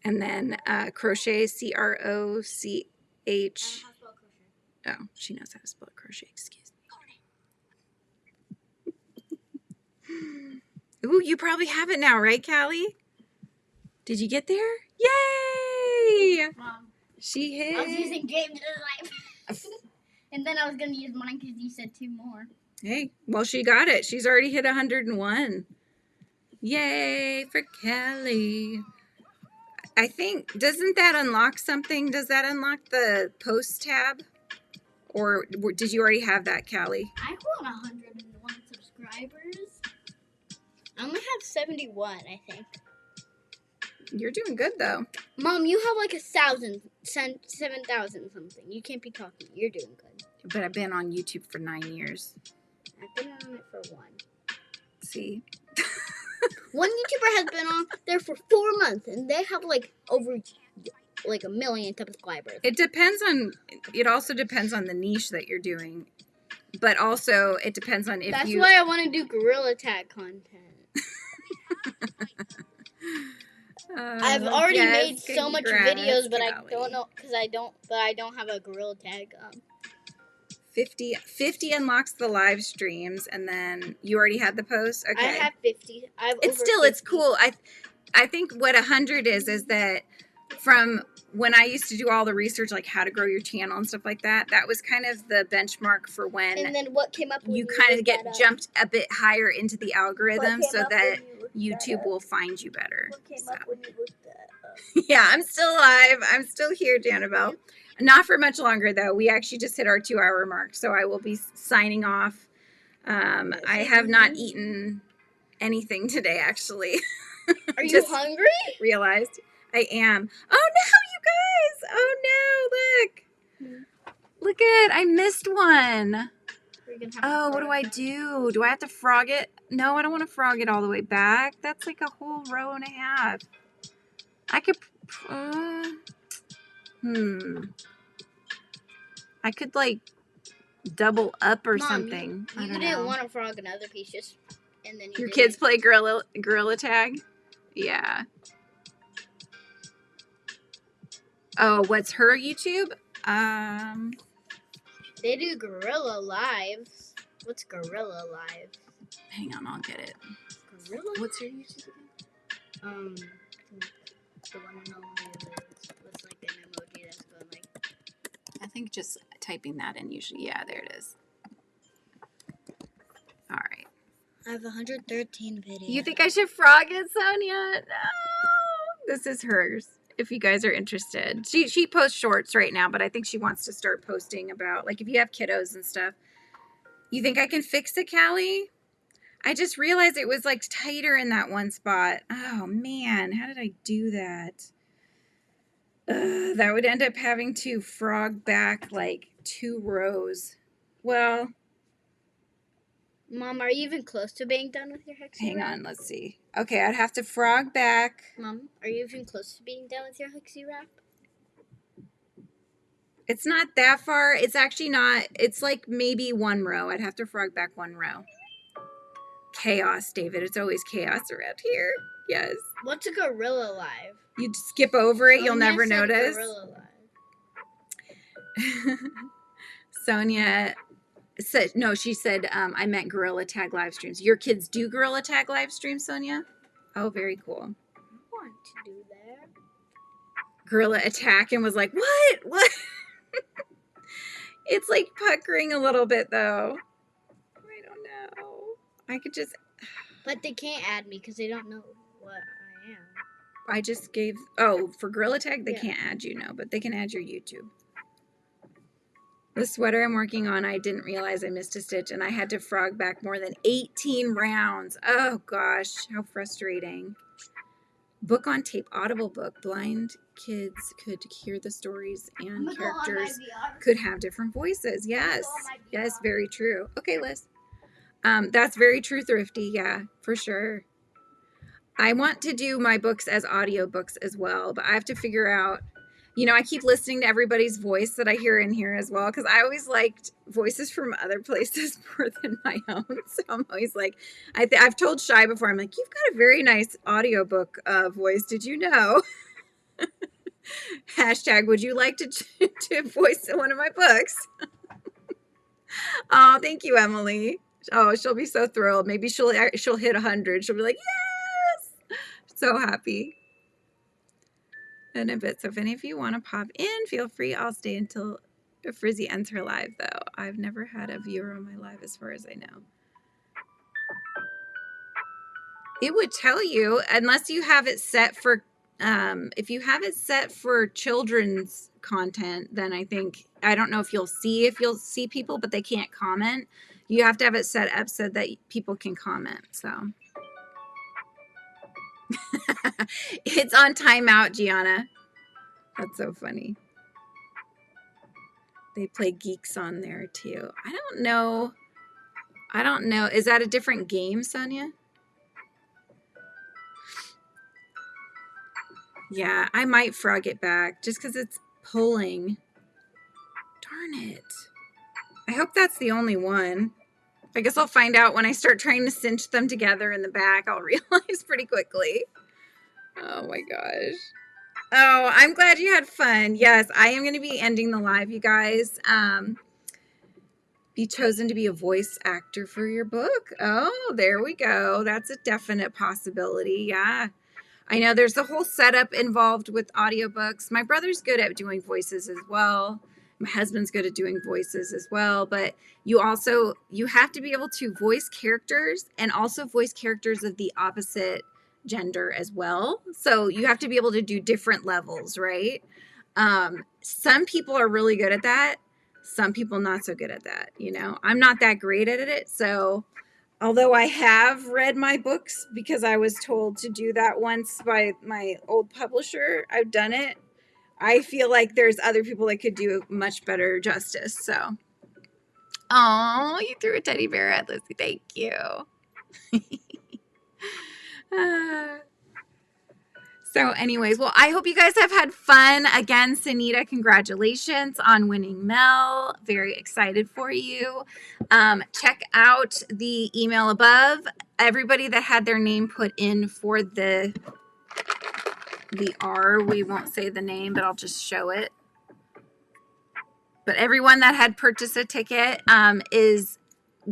And then crochet, C-R-O-C-H. Oh, she knows how to spell crochet. Excuse me. Ooh, you probably have it now, right, Callie? Did you get there? Yay! Mom, She hit. I was using James' life. And then I was going to use mine because you said 2 more. Hey, well, she got it. She's already hit 101. Yay for Callie. I think, doesn't that unlock something? Does that unlock the post tab? Or did you already have that, Callie? I want 101 subscribers. I only have 71, I think. You're doing good, though. Mom, you have like 1,000, 7,000 something. You can't be talking. You're doing good. But I've been on YouTube for 9 years. I've been on it for 1. See? One YouTuber has been on there for 4 months, and they have like over like 1 million subscribers. It also depends on the niche that you're doing. But also, it depends on if That's you... why I want to do gorilla tag content. I've already made so much videos, but I don't know because I don't have a gorilla tag. 50 unlocks the live streams, and then you already had the post. Okay, I have 50. It's cool. I think what 100 is that from when I used to do all the research, like how to grow your channel and stuff like that. That was kind of the benchmark for when. And then what came up? You kind of get jumped a bit higher into the algorithm, so that YouTube will find you better. What came up when you looked that up? Yeah, I'm still alive. I'm still here, Janabelle. Not for much longer, though. We actually just hit our 2-hour mark, so I will be signing off. I have not eaten anything today, actually. Are you hungry? Realized I am. Oh, no, you guys. Oh, no, look. Look at, I missed one. Oh, what do I do? Do I have to frog it? No, I don't want to frog it all the way back. That's like a whole row and a half. I could, I could like double up or something. You didn't want to frog another piece, just and then your kids play gorilla tag. Yeah. Oh, what's her YouTube? They do Gorilla Lives. What's Gorilla Lives? Hang on, I'll get it. Gorilla? What's her YouTube again? The one and only was like an emoji that's going like. I think just typing that in usually. Yeah, there it is. All right. I have 113 videos. You think I should frog it, Sonia? No. This is hers. If you guys are interested. She posts shorts right now, but I think she wants to start posting about, like, if you have kiddos and stuff. You think I can fix it, Callie? I just realized it was, like, tighter in that one spot. Oh, man. How did I do that? That would end up having to frog back, like, 2 rows. Well... Mom, are you even close to being done with your hexie Hang wrap? on, let's see. Okay, I'd have to frog back. Mom, are you even close to being done with your hexie wrap? It's not that far. It's actually not. It's like maybe 1 row. I'd have to frog back 1 row. Chaos, David. It's always chaos around here. Yes. What's a Gorilla Live? You'd skip over it. You'll never notice. Gorilla Live. Sonia said, no, she said, I meant Gorilla Tag live streams. Your kids do Gorilla Tag live streams, Sonia? Oh, very cool. I want to do that. Gorilla Attack and was like, what? It's like puckering a little bit, though. I don't know. I could just... But they can't add me because they don't know what I am. I just gave... Oh, for Gorilla Tag, they can't add you, no, but they can add your YouTube. The sweater I'm working on, I didn't realize I missed a stitch, and I had to frog back more than 18 rounds. Oh, gosh. How frustrating. Book on tape, Audible book. Blind kids could hear the stories, and characters could have different voices. Yes. Yes, very true. Okay, Liz. That's very true, Thrifty. Yeah, for sure. I want to do my books as audiobooks as well, but I have to figure out, you know, I keep listening to everybody's voice that I hear in here as well, because I always liked voices from other places more than my own. So I'm always like, I've told Shy before, I'm like, you've got a very nice audiobook voice. Did you know? Hashtag, would you like to voice one of my books? Oh, thank you, Emily. Oh, she'll be so thrilled. Maybe she'll hit 100. She'll be like, yes, so happy. In a bit. So if any of you want to pop in, feel free. I'll stay until Frizzy ends her live, though. I've never had a viewer on my live as far as I know. It would tell you, unless you have it set for, if you have it set for children's content, then I think, I don't know if you'll see people, but they can't comment. You have to have it set up so that people can comment. So it's on timeout, Gianna. That's so funny. They play Geeks on there too. I don't know. Is that a different game, Sonia? Yeah, I might frog it back just because it's pulling. Darn it. I hope that's the only one. I guess I'll find out when I start trying to cinch them together in the back. I'll realize pretty quickly. Oh my gosh. Oh, I'm glad you had fun. Yes, I am going to be ending the live, you guys. Be chosen to be a voice actor for your book. Oh, there we go. That's a definite possibility. Yeah. I know there's a whole setup involved with audiobooks. My brother's good at doing voices as well. My husband's good at doing voices as well. But you have to be able to voice characters and also voice characters of the opposite gender as well. So you have to be able to do different levels, right? Some people are really good at that. Some people not so good at that. You know, I'm not that great at it. So although I have read my books because I was told to do that once by my old publisher, I've done it. I feel like there's other people that could do much better justice. So, oh, you threw a teddy bear at Lizzie. Thank you. So anyways, well, I hope you guys have had fun. Again, Sunita, congratulations on winning Mel. Very excited for you. Check out the email above. Everybody that had their name put in for the R, we won't say the name, but I'll just show it. But everyone that had purchased a ticket is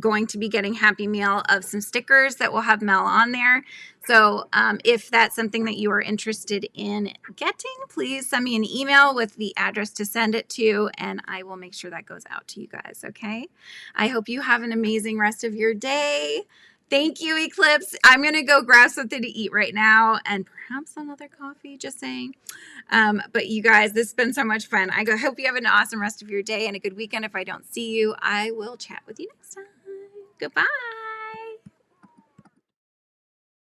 going to be getting Happy Meal of some stickers that will have Mel on there. So if that's something that you are interested in getting, please send me an email with the address to send it to, and I will make sure that goes out to you guys, okay? I hope you have an amazing rest of your day. Thank you, Eclipse. I'm going to go grab something to eat right now and perhaps another coffee, just saying. But you guys, this has been so much fun. I hope you have an awesome rest of your day and a good weekend. If I don't see you, I will chat with you next time. Goodbye.